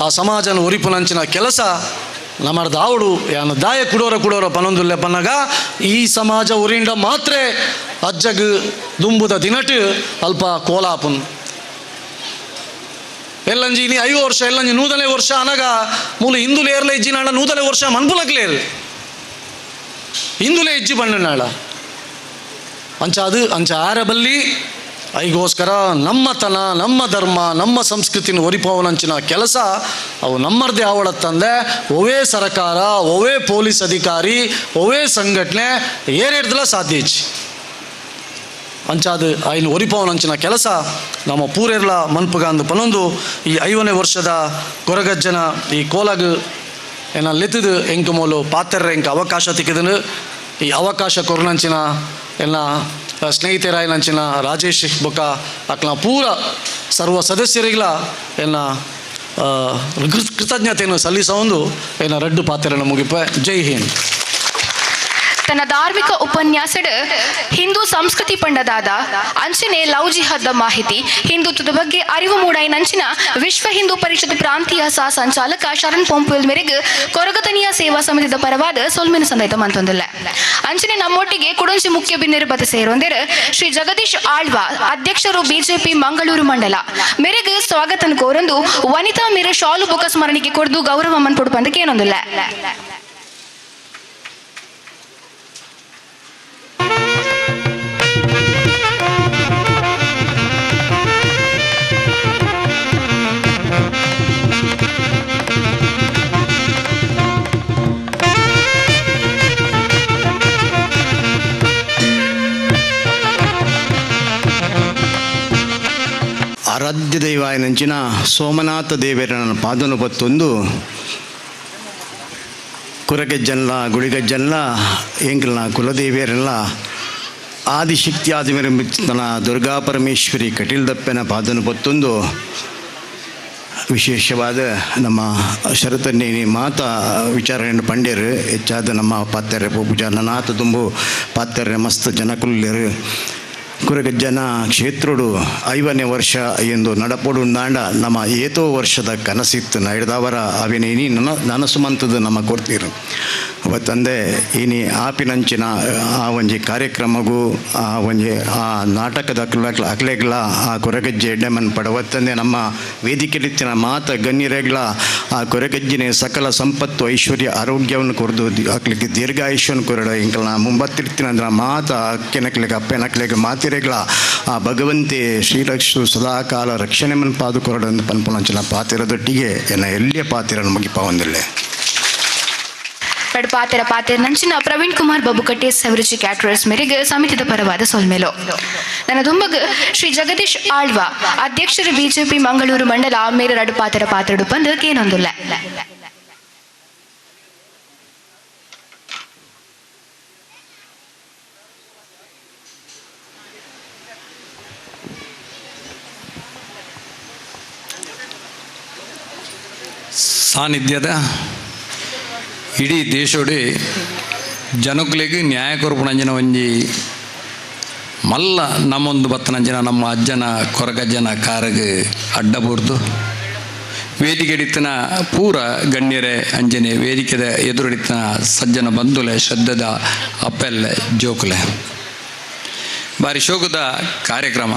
F: ಆ ಸಮಾಜನ ಒರಿಪುನಂಚಿನ ಕೆಲಸ ನಮ್ಮ ದಾವಡು ಯಾನು ದಾಯ ಕುಡೋರ ಪನೊಂದುಲ್ಲೆ ಪನ್ನಗ ಈ ಸಮಾಜ ಒರಿಂಡ ಮಾತ್ರ ಅಜ್ಜಗ್ ದುಂಬುದ ದಿನಟ್ ಅಲ್ಪ ಕೋಲಾಪುನ್ ಎಲ್ಲಂಜಿ ಇನಿ 5 ವರ್ಷ ಎಲ್ಲಂಜಿ 100ನೇ ವರ್ಷ ಅನಗ ಮೂಲ ಹಿಂದುಲೆ ಏರ್ಲ ಇಜ್ಜಿ ನಾಳ 100ನೇ ವರ್ಷ ಮನ್ಪುಲಕ್ಲೇರು ಹಿಂದುಲೆ ಇಜ್ಜಿ ಬಣ್ಣನಾಳ ಅಂಚ ಆರಬಲ್ಲಿ ಐಗೋಸ್ಕರ ನಮ್ಮತನ, ನಮ್ಮ ಧರ್ಮ, ನಮ್ಮ ಸಂಸ್ಕೃತಿನ ಒರಿಪವನಂಚಿನ ಕೆಲಸ ಅವು ನಮ್ಮದೇ ಆವಡತ್ತಂದೆ ಒವೇ ಸರಕಾರ, ಒವೇ ಪೊಲೀಸ್ ಅಧಿಕಾರಿ, ಒವೇ ಸಂಘಟನೆ ಏರೇಡ್ದಲ ಸಾಧ್ಯ ಇಚ್ಚಿ ಅಂಚಾದು ಐನು ಒರಿಪವನಂಚಿನ ಕೆಲಸ ನಮ್ಮ ಪೂರೆರ್ಲ ಮನ್ಪುಗಾಂದು ಪನೊಂದು ಈ 5ನೇ ವರ್ಷದ ಕೊರಗಜ್ಜನ ಈ ಕೋಲಗ್ ಏನ ಲೆತ್ತದು ಎಂಕ ಮೂಲು ಪಾತ್ರೆ ಎಂಕ ಅವಕಾಶ ತಿಕ್ಕಿದನು. ಈ ಅವಕಾಶ ಕೊರನಂಚಿನ ಎಲ್ಲ ಸ್ನೇಹಿತರಾಯನಂಚಿನ ರಾಜೇಶ್ ಬೊಕ್ಕ ಅಕ್ಲ ಪೂರ ಸರ್ವ ಸದಸ್ಯರಿಗಳ ಎಲ್ಲ ಕೃತಜ್ಞತೆಯನ್ನು ಸಲ್ಲಿಸೊಂದು ಏನ ರಡ್ಡು ಪಾತ್ರೆಯನ್ನು ಮುಗಿಪ. ಜೈ ಹಿಂದ್.
C: ತನ್ನ ಧಾರ್ಮಿಕ ಉಪನ್ಯಾಸಡ್ ಹಿಂದೂ ಸಂಸ್ಕೃತಿ ಪಂಡದಾದ ಅಂಚನೆ ಲವ್ ಜಿಹಾದ್ ಮಾಹಿತಿ ಹಿಂದುತ್ವದ ಬಗ್ಗೆ ಅರಿವು ಮೂಡಾಯಿನಂಚಿನ ವಿಶ್ವ ಹಿಂದೂ ಪರಿಷತ್ ಪ್ರಾಂತೀಯ ಸಹ ಸಂಚಾಲಕ ಶರಣ್ ಪೊಂಪುಲ್ ಮೇರೆಗೆ ಕೊರಗತನಿಯ ಸೇವಾ ಸಮಿತಿದ ಪರವಾದ ಸೊಲ್ಮಿನ ಸಂದೈತ ಮಂತೊಂದಿಲ್ಲ. ಅಂಚನೆ ನಮ್ಮೊಟ್ಟಿಗೆ ಕುಡಂಚಿ ಮುಖ್ಯ ಬಿನ್ನಿರ್ಬತ ಸೇರೊಂದಿರ ಶ್ರೀ ಜಗದೀಶ್ ಆಳ್ವ ಅಧ್ಯಕ್ಷರು ಬಿಜೆಪಿ ಮಂಗಳೂರು ಮಂಡಲ ಮೇರೆಗೆ ಸ್ವಾಗತನ ಕೋರಂದು ವನಿತಾ ಮೇರೆ ಶಾಲು ಬುಕ ಸ್ಮರಣಿಕೆ ಕೊಡ್ದು ಗೌರವ ಮನ್ಪೊಡು ಪಂದಕ್ಕೆ ಏನೊಂದಿಲ್ಲ.
A: ಆರಾಧ್ಯ ದೈವಾಯನಂಚಿನ ಸೋಮನಾಥ ದೇವೇರನ ಪಾದನು ಪತ್ತೊಂದು ಕುರಗೆಜ್ಜನ್ಲ ಗುಳಿಗಜ್ಜನ್ಲ ಎಂಕಲ್ನ ಕುಲದೇವಿಯರೆಲ್ಲ ಆದಿಶಕ್ತಿ ಆದಿಮೆರಂಬಿತ್ತನ ದುರ್ಗಾ ಪರಮೇಶ್ವರಿ ಕಟೀಲ್ದಪ್ಪನ ಪಾದನು ಪತ್ತೊಂದು ವಿಶೇಷವಾದ ನಮ್ಮ ಶರತನ್ನೇನಿ ಮಾತಾ ವಿಚಾರಣೆ ಪಂಡ್ಯರು ಹೆಚ್ಚಾದ ನಮ್ಮ ಪಾತ್ರೆ ಪೂಜಾ ನನಾಥ ತುಂಬು ಪಾತ್ರೆ ಮಸ್ತ್ ಜನಕುಲ್ಯರು ಕುರಗಜ್ಜನ ಕ್ಷೇತ್ರುಡು 5ನೇ ವರ್ಷ ಎಂದು ನಡಪಡುಂದಾಂಡ ನಮ್ಮ ಏತೋ ವರ್ಷದ ಕನಸಿತ್ತು ನಡೆದವರ ಅವೇನೇನಿ ನನಸು ಮಂತದ್ದು ನಮ್ಮ ಕೊಡ್ತೀರು ಅವತ್ತಂದೆ ಇನಿ ಆಪಿನಂಚಿನ ಆ ಒಂಜಿ ಕಾರ್ಯಕ್ರಮಗೂ ಆ ಒಂಜಿ ಆ ನಾಟಕದ ಅಕ್ಲೆಗ್ಲ ಆ ಕೊರಗಜ್ಜೆ ಎಡ್ಡೆಮನ್ ಪಡವತ್ತಂದೆ ನಮ್ಮ ವೇದಿಕೆಲಿತ್ತಿನ ಮಾತ ಗಣ್ಯರೆಗ್ಲ ಆ ಕೊರಗಜ್ಜಿನ ಸಕಲ ಸಂಪತ್ತು ಐಶ್ವರ್ಯ ಆರೋಗ್ಯವನ್ನು ಕೊರದು ಅಕ್ಲಿಗೆ ದೀರ್ಘಾಯುಷ್ಯವನ್ನು ಕೊರಡ ಇಂಕಲ್ನ ಮುಂಬತ್ತಿರ್ತೀನಿ ಅಂದ್ರೆ ಮಾತ ಅಕ್ಕೆನಕ್ಲೆಗೆ ಅಪ್ಪೆನಕ್ಲೆಗೆ ಮಾತಿರೆಗ್ಲ ಆ ಭಗವಂತೆ ಶ್ರೀಲಕ್ಷ್ಮಿ ಸದಾಕಾಲ ರಕ್ಷಣೆ ಮನ್ ಪಾದು ಕೊರಡಂದು ಪನ್ಪುನಂಚಿನ ಪಾತಿರದೊಟ್ಟಿಗೆ ಎನ್ನ ಎಲ್ಲಿಯ ಪಾತಿರನ್ನು ಮುಗಿಪ ಹೊಂದಿಲ್ಲೆ
C: ಪಾತೆರ ನಂಚಿನ ಪ್ರವೀಣ್ ಕುಮಾರ್ ಬಬುಕಟ್ಟೆ ಸೆವರಿಜಿ ಕ್ಯಾಟರರ್ಸ್ ಮೇರೆಗೆ ಸಮಿತಿದ ಪರವಾದ ಸೊಲ್ಮೆಲು ನನ್ನ ದುಂಬಗ್ ಶ್ರೀ ಜಗದೀಶ್ ಆಳ್ವ ಅಧ್ಯಕ್ಷರು ಬಿಜೆಪಿ ಮಂಗಳೂರು ಮಂಡಲ ಮೇರೆ ರಡು ಪಾತೆರಡು ಬಂದು ಕೇನೊಂದುಲ್ಲ
G: ಸಾನ್ನಿಧ್ಯದ ಇಡೀ ದೇಶೋಡೆ ಜನಕ್ಕಲಿಗೆ ನ್ಯಾಯ ಕೊರಪುನಂಜನ ಒಂಜಿ ಮಲ್ಲ ನಮ್ಮೊಂದು ಬತ್ತನಂಜನ ನಮ್ಮ ಅಜ್ಜನ ಕೊರಗಜ್ಜನ ಕಾರಗೆ ಅಡ್ಡ ಬೂರ್ದು ವೇದಿಕೆ ಹಿಡಿತನ ಪೂರ ಗಣ್ಯರೇ ಅಂಜನೆ ವೇದಿಕೆದ ಎದುರುಡಿತನ ಸಜ್ಜನ ಬಂಧುಲೆ ಶ್ರದ್ಧದ ಅಪ್ಪೆಲ್ಲೆ ಜೋಕುಲೆ ಬಾರಿ ಶೋಕದ ಕಾರ್ಯಕ್ರಮ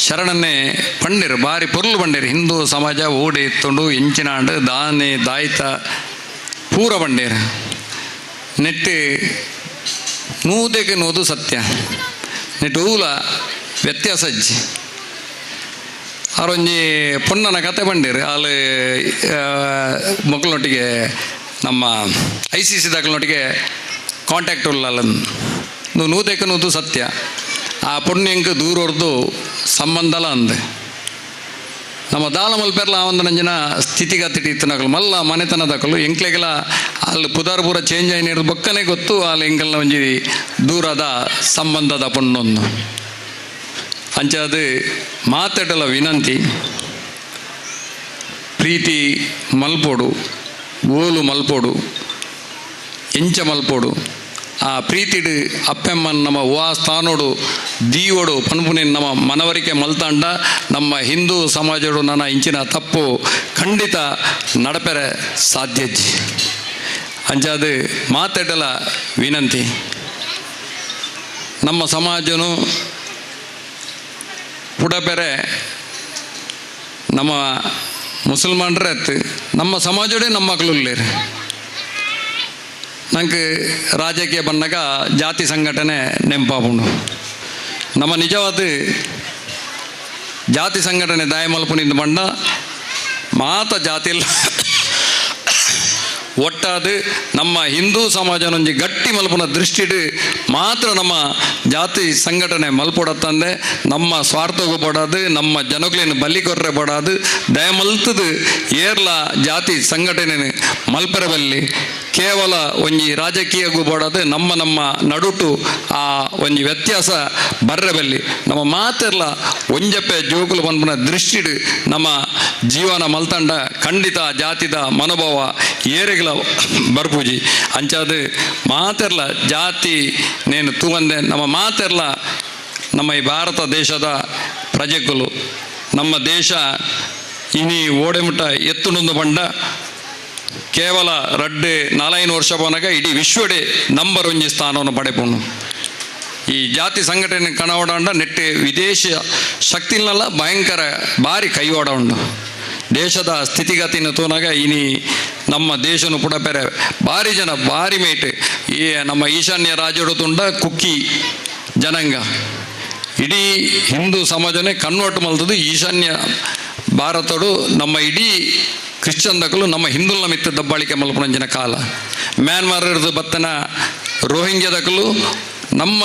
G: ಶರಣನ್ನೇ ಪಂಡಿರು ಬಾರಿ ಪೊರ್ಲು ಪಂಡಿರು ಹಿಂದೂ ಸಮಾಜ ಓಡಿ ಎತ್ತುಂಡು ಎಂಚಿನಾಂಡು ದಾನೆ ದಾಯ್ತ ಪೂರ ಪಂಡಿರು ನೆಟ್ಟು ನೂದೆಗೆ ನೂದು ಸತ್ಯ ನೆಟ್ಟು ಊಲ ವ್ಯತ್ಯಾಸ ಅಜ್ಜಿ ಅವರೊಂಜಿ ಪೊನ್ನನ ಕತೆ ಪಂಡಿರು ಅಲ್ಲಿ ಮಕ್ಕಳೊಟ್ಟಿಗೆ ನಮ್ಮ ICC ದಾಖಲೊಟ್ಟಿಗೆ ಕಾಂಟ್ಯಾಕ್ಟ್ ಉಳ್ಳಲ್ಲ ನೂದೆಗೆ ನೂದು ಸತ್ಯ ಆ ಪುಣ್ಯಂಕ ದೂರ ಹೊಡೆದು ಸಂಬಂಧಲ ಅಂದೆ ನಮ್ಮ ದಾಳ ಮಲ್ಪೆರ್ಲ ಒಂದು ನಂಜಿನ ಸ್ಥಿತಿಗತಿ ಇತ್ತನಕಲು ಮಲ್ಲ ಮನೆತನದಕಲು ಎಂಕ್ಲೆಗೆಲ್ಲ ಅಲ್ಲಿ ಪುದಾರ್ ಚೇಂಜ್ ಆಯ್ನಿರೋದು ಬೊಕ್ಕನೆ ಗೊತ್ತು ಅಲ್ಲಿ ಎಂಕಲ್ನ ಒಂಜಿ ದೂರದ ಸಂಬಂಧದ ಪುಣ್ಣೊಂದು ಅಂಚದು ಮಾತಾಡಲ ವಿನಂತಿ ಪ್ರೀತಿ ಮಲ್ಪೋಡು ಓಲು ಮಲ್ಪೋಡು ಎಂಚ ಮಲ್ಪೋಡು ಆ ಪ್ರೀತಿಡು ಅಪ್ಪೆಮ್ಮನ್ ನಮ್ಮ ವಾ ಸ್ಥಾನೋಡು ದೀವೋಡು ಪನ್ಪುನೆ ನಮ್ಮ ಮನವರಿಕೆ ಮಲ್ತಾಂಡ ನಮ್ಮ ಹಿಂದೂ ಸಮಾಜಡು ನನ್ನ ಇಂಚಿನ ತಪ್ಪು ಖಂಡಿತ ನಡಪೆರೆ ಸಾಧ್ಯಜ್ಜಿ ಅಂಚಾದು ಮಾತಾಡಲ ವಿನಂತಿ ನಮ್ಮ ಸಮಾಜನು ಪುಡಪೆರೆ ನಮ್ಮ ಮುಸಲ್ಮಾನರೇ ನಮ್ಮ ಸಮಾಜಡೆ ನಮ್ಮ ಮಕ್ಕಳು ಉಳ್ಳೇರು ನಂಗೆ ರಾಜಕೀಯ ಬಂದಾಗ ಜಾತಿ ಸಂಘಟನೆ ನೆಂಪಾಪುಂಡು ನಮ್ಮ ನಿಜವಾದ ಜಾತಿ ಸಂಘಟನೆ ದಾಯ ಮಲ್ಪುನಿಂದ ಬಂಡ ಮಾತ ಜಾತಿಲ್ಲ ಒಟ್ಟಾದು ನಮ್ಮ ಹಿಂದೂ ಸಮಾಜನೊಂಜಿ ಗಟ್ಟಿ ಮಲ್ಪುನ ದೃಷ್ಟಿಡು ಮಾತ್ರ ನಮ್ಮ ಜಾತಿ ಸಂಘಟನೆ ಮಲ್ಪೊಡತ್ತಂದೆ ನಮ್ಮ ಸ್ವಾರ್ಥಗೂ ಬಡೋದು ನಮ್ಮ ಜನಗಳೇನು ಬಲಿ ಕೊರ್ರೆ ಬಡೋದು ದಯಮಲ್ತದು ಏರ್ಲ ಜಾತಿ ಸಂಘಟನೆ ಮಲ್ಪರೆ ಬಲ್ಲಿ ಕೇವಲ ಒಂಜಿ ರಾಜಕೀಯಗೂ ಬಡೋದು ನಮ್ಮ ನಡುಟು ಆ ಒಂಜಿ ವ್ಯತ್ಯಾಸ ಬರ್ರೆ ಬಲ್ಲಿ ನಮ್ಮ ಮಾತೆರ್ಲ ಒಂಜಪ್ಪೆ ಜೋಕುಲು ಪನ್ಪುನ ದೃಷ್ಟಿಡು ನಮ್ಮ ಜೀವನ ಮಲ್ತಂಡ ಖಂಡಿತ ಜಾತಿದ ಮನೋಭಾವ ಏರೆಗಳ ಬರ್ಪೂಜಿ ಅಂಚಾದು ಮಾತೆರ್ಲ ಜಾತಿ ನೇನು ತೂವಂದೆ ನಮ್ಮ ಮಾತೆರ್ಲ ನಮ್ಮ ಈ ಭಾರತ ದೇಶದ ಪ್ರಜೆಗಳು ನಮ್ಮ ದೇಶ ಇನಿ ಓಡೆಮುಟ್ಟ ಎತ್ತುನೊಂದು ಬಂಡ ಕೇವಲ 4 ವರ್ಷ ಪೋನಾಗ ಇಡೀ ವಿಶ್ವಡೆ ನಂಬರ್ 1 ಸ್ಥಾನವನ್ನು ಪಡೆಪುಂಡು ಈ ಜಾತಿ ಸಂಘಟನೆ ಕಣವಡಂಡ ನೆಟ್ಟೆ ವಿದೇಶ ಶಕ್ತಿನಲ್ಲ ಭಯಂಕರ ಭಾರಿ ಕೈವಾಡ ಉಂಡು ದೇಶದ ಸ್ಥಿತಿಗತಿನ ತೋನಾಗ ಇನಿ ನಮ್ಮ ದೇಶನು ಪುಡಪೆರೆ ಭಾರಿ ಜನ ಭಾರಿ ಮೇಟ್ ಈ ನಮ್ಮ ಈಶಾನ್ಯ ರಾಜ್ಯಡು ತುಂಡ ಕುಕ್ಕಿ ಜನಾಂಗ ಇಡೀ ಹಿಂದೂ ಸಮಾಜನೇ ಕನ್ವರ್ಟ್ ಮಲ್ತದು ಈಶಾನ್ಯ ಭಾರತಡು ನಮ್ಮ ಇಡೀ ಕ್ರಿಶ್ಚಿಯನ್ ದಕ್ಕಲು ನಮ್ಮ ಹಿಂದುಲ್ನ ಮಿತ್ತ ದಬ್ಬಾಳಿಕೆ ಮಲ್ಪುನಂಜಿನ ಕಾಲ ಮ್ಯಾನ್ಮಾರ್ ಇರೋದು ಬತ್ತನ ರೋಹಿಂಗ್ಯದಕ್ಕಲು ನಮ್ಮ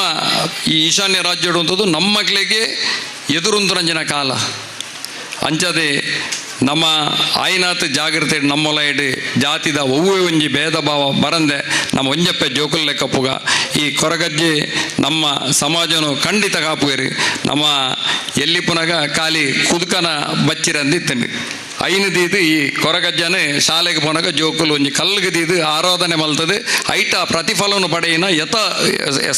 G: ಈ ಈಶಾನ್ಯ ರಾಜ್ಯಡು ಅಂತದ್ದು ನಮ್ಮ ಮಕ್ಕಳಿಗೆ ಎದುರುಂದುರಂಜಿನ ಕಾಲ ಅಂಚದೆ ನಮ್ಮ ಆಯ್ನಾತ್ ಜಾಗೃತಿ ನಮ್ಮೊಲೈಡ್ ಜಾತಿದ ಒವ್ವೆ ಒಂಜಿ ಭೇದ ಭಾವ ಬರಂದೆ ನಮ್ಮ ಒಂಜಪ್ಪೆ ಜೋಕುಲ್ ಲೆಕ್ಕ ಪುಗ ಈ ಕೊರಗಜ್ಜೆ ನಮ್ಮ ಸಮಾಜನು ಖಂಡಿತ ಕಾಪುಗರಿ ನಮ್ಮ ಎಲ್ಲಿ ಪುನಗ ಖಾಲಿ ಕುದುಕನ ಬಚ್ಚಿರಂದಿತ್ತಂಡು ಐನು ದೀದು ಈ ಕೊರಗಜ್ಜನೆ ಶಾಲೆಗೆ ಪೋನಾಗ ಜೋಕುಲು ಒಂಜಿ ಕಲ್ಗೆ ದೀದು ಆರಾಧನೆ ಮಲ್ತದೆ ಐಟ ಪ್ರತಿಫಲವನ್ನು ಪಡೆಯಿನ ಯಥ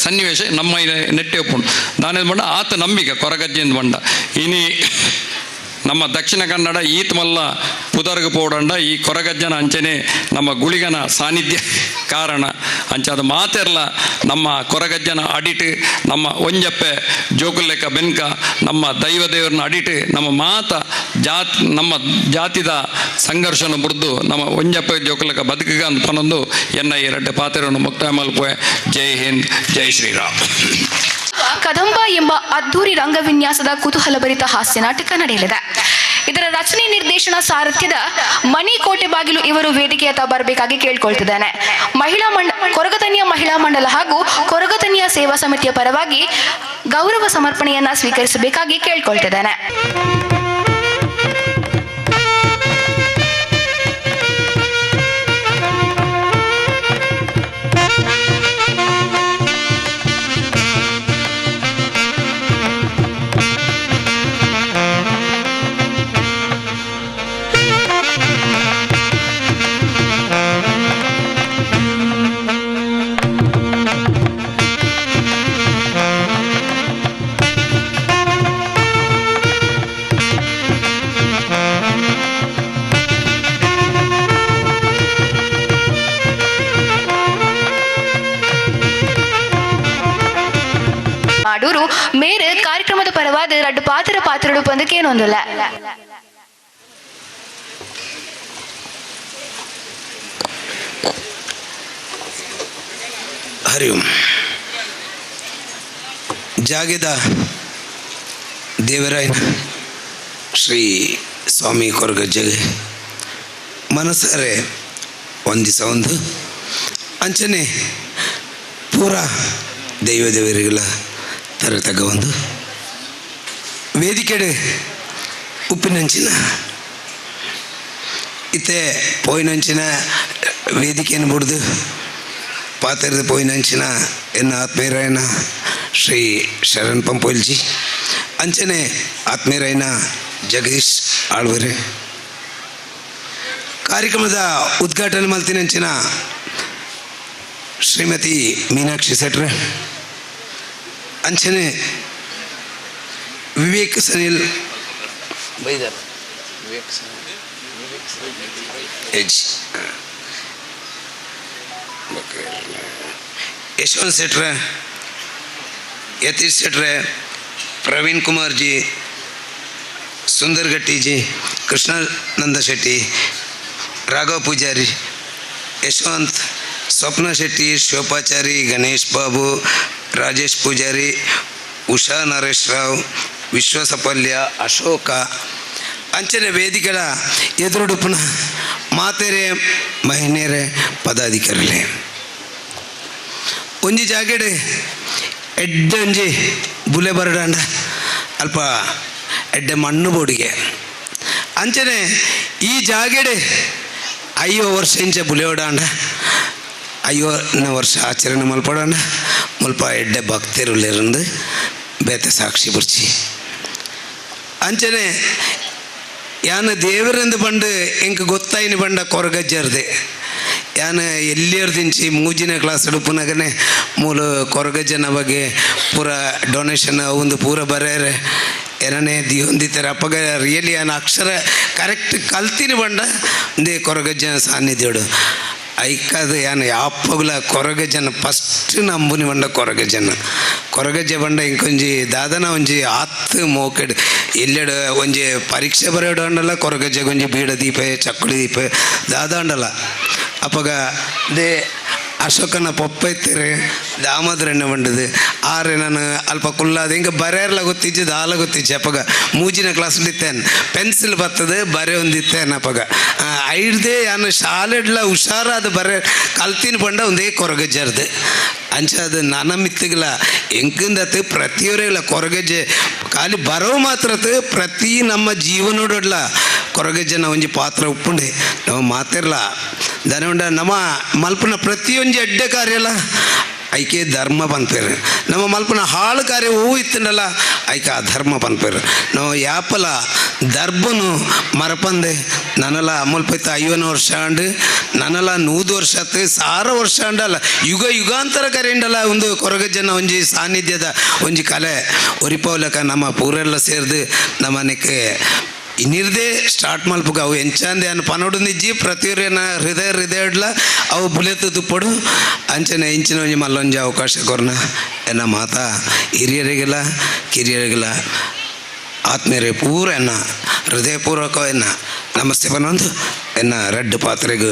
G: ಸನ್ನಿವೇಶ ನಮ್ಮ ನೆಟ್ಟೆ ಒಪ್ಪುಂಡು ದಾನೇದು ಬಂಡ ಆತ ನಂಬಿಕೆ ಕೊರಗಜ್ಜೆಂದು ಬಂಡ ಇನಿ ನಮ್ಮ ದಕ್ಷಿಣ ಕನ್ನಡ ಈತ್ ಮಲ್ಲ ಪುದರ್ಗೆ ಪೋಡಂಡ ಈ ಕೊರಗಜ್ಜನ ಅಂಚನೆ ನಮ್ಮ ಗುಳಿಗನ ಸಾನ್ನಿಧ್ಯ ಕಾರಣ ಅಂಚಾದ ಮಾತೆರ್ಲ ನಮ್ಮ ಕೊರಗಜ್ಜನ ಅಡಿಟ್ ನಮ್ಮ ಒಂಜಪ್ಪೆ ಜೋಕುಲೆಕ್ಕ ಬೆನ್ಕ ನಮ್ಮ ದೈವದೇವ್ರನ್ನ ಅಡಿಟ್ ನಮ್ಮ ಮಾತ ನಮ್ಮ ಜಾತಿದ ಸಂಘರ್ಷನ ಬುರ್ದು ನಮ್ಮ ಒಂಜಪ್ಪೆ ಜೋಕುಲೆಕ್ಕ ಬದುಕಿಗ ಅಂತ ಪನೊಂದು ಎನ್ನ ಎರಡ್ಡೆ ಪಾತ್ರೆಯನ್ನು ಮುಕ್ತಾಯ ಮಲ್ಪುವೆ. ಜೈ ಹಿಂದ್, ಜೈ ಶ್ರೀರಾಮ್.
C: ಕದಂಬ ಎಂಬ ಅದ್ದೂರಿ ರಂಗವಿನ್ಯಾಸದ ಕುತೂಹಲಭರಿತ ಹಾಸ್ಯ ನಾಟಕ ನಡೆಯಲಿದೆ. ಇದರ ರಚನೆ, ನಿರ್ದೇಶನ, ಸಾರಥ್ಯದ ಮಣಿ ಕೋಟೆ ಬಾಗಿಲು ಇವರು ವೇದಿಕೆಯತ್ತ ಬರಬೇಕಾಗಿ ಕೇಳ್ಕೊಳ್ತಿದ್ದಾನೆ. ಕೊರಗತನಿಯ ಮಹಿಳಾ ಮಂಡಲ ಹಾಗೂ ಕೊರಗತನಿಯ ಸೇವಾ ಸಮಿತಿಯ ಪರವಾಗಿ ಗೌರವ ಸಮರ್ಪಣೆಯನ್ನ ಸ್ವೀಕರಿಸಬೇಕಾಗಿ ಕೇಳ್ಕೊಳ್ತಿದ್ದಾನೆ. ಮಾಡೂರು ಮೇರೆ ಕಾರ್ಯಕ್ರಮದ ಪರವಾದ ರಡ್ಡು ಪಾತ್ರಡು ಬಂದಕ್ಕೇನೊಂದಿಲ್ಲ.
H: ಹರಿ ಓಂ. ಜಾಗೆದ ದೇವರಾಯನ ಶ್ರೀ ಸ್ವಾಮಿ ಕೊರಗಜ್ಜಗೆ ಮನಸಾರೆ ಒಂದಿಸ ಒಂದು ಅಂಚನೆ ಪೂರ ದೈವದೇವರಿಗಳ ತರ ತಗ ಒಂದು ವೇದಿಕೆಡೆ ಉಪ್ಪಿನಂಚಿನ ಇತ್ತೆ ಪೋಯಿನಂಚಿನ ವೇದಿಕೆಯನ್ನು ಬಿಡ್ದು ಪಾತ್ರದ ಪೋಯಿನಂಚಿನ ಎನ್ನ ಆತ್ಮೀಯರಾಯನ ಶ್ರೀ ಶರಣ್ ಪಂಪೋಲ್ಜಿ ಅಂಚನೆ ಆತ್ಮೀಯರಾಯನ ಜಗದೀಶ್ ಆಳ್ವರೆ ಕಾರ್ಯಕ್ರಮದ ಉದ್ಘಾಟನೆ ಮಲ್ತಿನಂಚಿನ ಶ್ರೀಮತಿ ಮೀನಾಕ್ಷಿ ಸೆಟ್ರೆ ಅಂಚನೆ ವಿವೇಕ್ ಸನಿಲ್ ಬೈದರ್ ಯಶವಂತ್ ಸೆಟ್ರೆ ಯತೀಶ್ ಸೆಟ್ರೆ ಪ್ರವೀಣ್ ಕುಮಾರ್ ಜಿ ಸುಂದರ್ ಗಟ್ಟಿ ಜಿ ಕೃಷ್ಣಾನಂದ ಶೆಟ್ಟಿ ರಾಘವ್ ಪೂಜಾರಿ ಯಶವಂತ್ ಸ್ವಪ್ನ ಶೆಟ್ಟಿ ಶಿವಪಾಚಾರಿ ಗಣೇಶ್ ಬಾಬು ರಾಜೇಶ್ ಪೂಜಾರಿ ಉಷಾ ನರೇಶ್ ರಾವ್ ವಿಶ್ವಸಪಲ್ಯ ಅಶೋಕ ಅಂಚನೆ ವೇದಿಕೆಗಳ ಎದುರುಡುಪುನ ಮಾತೆರೆ ಮಹಿಳೆಯರೇ ಪದಾಧಿಕಾರಿಗಳೇ ಒಂಜಿ ಜಾಗೆಡೆ ಎಡ್ಡೆ ಒಂಜಿ ಬುಲೆ ಬರಡಾಂಡ ಅಲ್ಪ ಎಡ್ಡೆ ಮಣ್ಣು ಬೋಡಿಗೆ ಅಂಚನೆ ಈ ಜಾಗೆಡೆ 5 ವರ್ಷ ಇಂಚ ಬುಲೆ ಓಡಾಂಡ 5ನೇ ವರ್ಷ ಆಚರಣೆ ಮಲ್ಪಡಾಂಡ ಮುಲ್ಪ ಎಡ್ಡೆ ಭಕ್ತರುಲ್ಲಿರಂದು ಬೇತೆ ಸಾಕ್ಷಿ ಬರ್ಚಿ ಅಂಚನೆ ಯಾನ ದೇವರೆಂದು ಬಂದು ಎಂಕ ಗೊತ್ತಾಯಿನ ಬಂಡ ಕೊರಗಜ್ಜರ್ದೆ ಯಾನ ಎಲ್ಲಿಯರ್ದಿಂಚಿ ಮೂಜಿನ ಕ್ಲಾಸ್ ಉಡುಪುನಾಗನೆ ಮೂಲ ಕೊರಗಜ್ಜನ ಬಗ್ಗೆ ಪೂರ ಡೊನೇಷನ್ ಒಂದು ಪೂರ ಬರೆಯರೆ ಏನನೇ ಹೊಂದಿತಾರೆ ಅಪ್ಪಗ ರಿಯಲಿ ಯಾನ ಅಕ್ಷರ ಕರೆಕ್ಟ್ ಕಲ್ತಿನ ಬಂಡ ಒಂದೇ ಕೊರಗಜ್ಜನ ಸಾನ್ನಿಧ್ಯೋಡು ಐಕಾದ ಯಾನ ಯಾಪಗಲ ಕೊರಗಜ್ಜನ ಫಸ್ಟ್ ನಂಬುನಿ ಬಂಡ ಕೊರಗಜ್ಜ ಬಂಡ ಇಂಕೊಂಜಿ ದಾದನ ಒಂಜಿ ಆತ್ತು ಮೋಕೆಡ್ ಎಲ್ಲೆಡು ಒಂಜಿ ಪರೀಕ್ಷೆ ಬರೆಯೋಡು ಅಂಡಲ್ಲ ಕೊರಗಜ್ಜಗೆ ಒಂಜಿ ಬೀಡ ದೀಪ ಚಕ್ಕುಳಿ ದೀಪ ದಾದ ಅಂಡಲ್ಲ ಅಪ್ಪಗ ದೇ ಅಶೋಕನ ಪೊಪ್ಪ ಎತ್ತಾರೆ ದಾಮದ್ರೆಣ್ಣೆ ಬಂಡದು ಆರೆ ನಾನು ಅಲ್ಪ ಕುಲ್ಲಾದ ಹಿಂಗೆ ಬರೆಯರ್ಲ ಗೊತ್ತಿಜ್ಜು ದಾಲ ಗೊತ್ತಿಜ್ಜೆ ಅಪ್ಪಗ ಮೂಜಿನ ಕ್ಲಾಸ್ಲಿತ್ತೇನೆ ಪೆನ್ಸಿಲ್ ಬರ್ತದೆ ಬರೆ ಒಂದಿತ್ತೇನೆ ಅಪ್ಪಗ ಐಡ್ದೆ ಯಾನು ಶಾಲೆಡ್ಲ ಹುಷಾರಾದ ಬರೆ ಕಲ್ತಿನ ಬಂಡ ಒಂದೇ ಕೊರಗಜ್ಜರ್ದು ಅಂಚಾದ ನನ್ನ ಮಿತ್ತಿಗಲ ಎಂಕಂದತ್ತು ಪ್ರತಿಯೊರೆಗಳ ಕೊರಗಜ್ಜೆ ಖಾಲಿ ಬರೋ ಮಾತ್ರತ್ ಪ್ರತಿ ನಮ್ಮ ಜೀವನೋಡಲ್ಲ ಕೊರಗಜ್ಜನ ಒಂಜಿ ಪಾತ್ರ ಉಪ್ಪುಂಡೆ ನಾವು ಮಾತಿರ್ಲ ದನವುಂಡ ನಮ್ಮ ಮಲ್ಪನ ಪ್ರತಿಯೊಂದು ಅಡ್ಡೆ ಕಾರ್ಯಲ್ಲ ಐಕೆ ಧರ್ಮ ಪನ್ಪೇರು ನಮ್ಮ ಮಲ್ಪನ ಹಾಳು ಕಾರ್ಯ ಹೂ ಇತ್ತಂಡಲ್ಲ ಐಕೆ ಅಧರ್ಮ ಪನ್ಪೇರು ನಾವು ಯಾಪಲ ದರ್ಬನು ಮರಪಂದೆ ನನಲ ಮುಲ್ಪೈತ 50 ವರ್ಷ ಅಂಡು ನನಲ 100 ವರ್ಷ ಆತು 1000 ವರ್ಷ ಅಂಡಲ್ಲ ಯುಗಾಂತರ ಕರೆಯಂಡಲ್ಲ ಒಂದು ಕೊರಗಜ್ಜನ ಒಂಜಿ ಸಾನ್ನಿಧ್ಯದ ಒಂಜಿ ಕಲೆ ಒರಿಪೌಲಕ ನಮ್ಮ ಪೂರೆಲ್ಲ ಸೇರಿದು ನಮ್ಮನೆಕ್ಕೆ ಇನ್ನಿರ್ದೇ ಸ್ಟಾರ್ಟ್ ಮಲ್ಪಗ ಅವು ಎಂಚಂದೆ ಅನ್ನು ಪನೋಡು ನಿಜ್ಜಿ ಪ್ರತಿಯೊರೇನ ಹೃದಯಡ್ಲ ಅವು ಬುಲೆತು ತುಪ್ಪಡು ಅಂಚನೆ ಇಂಚಿನ ಒಂಜಿ ಮಲ್ಲೊಂಜಿ ಅವಕಾಶ ಕೊರ್ನ ಎನ್ನ ಮಾತಾ ಹಿರಿಯರಿಗೆಲ್ಲ ಕಿರಿಯರಿಗೆಲ್ಲ ಆತ್ಮೀಯರೇ ಪೂರ ಎನ್ನ ಹೃದಯಪೂರ್ವಕ ಎನ್ನ ನಮಸ್ತೆ ಪನೊಂದು ಎನ್ನ ರೆಡ್ ಪಾತ್ರೆಗೆ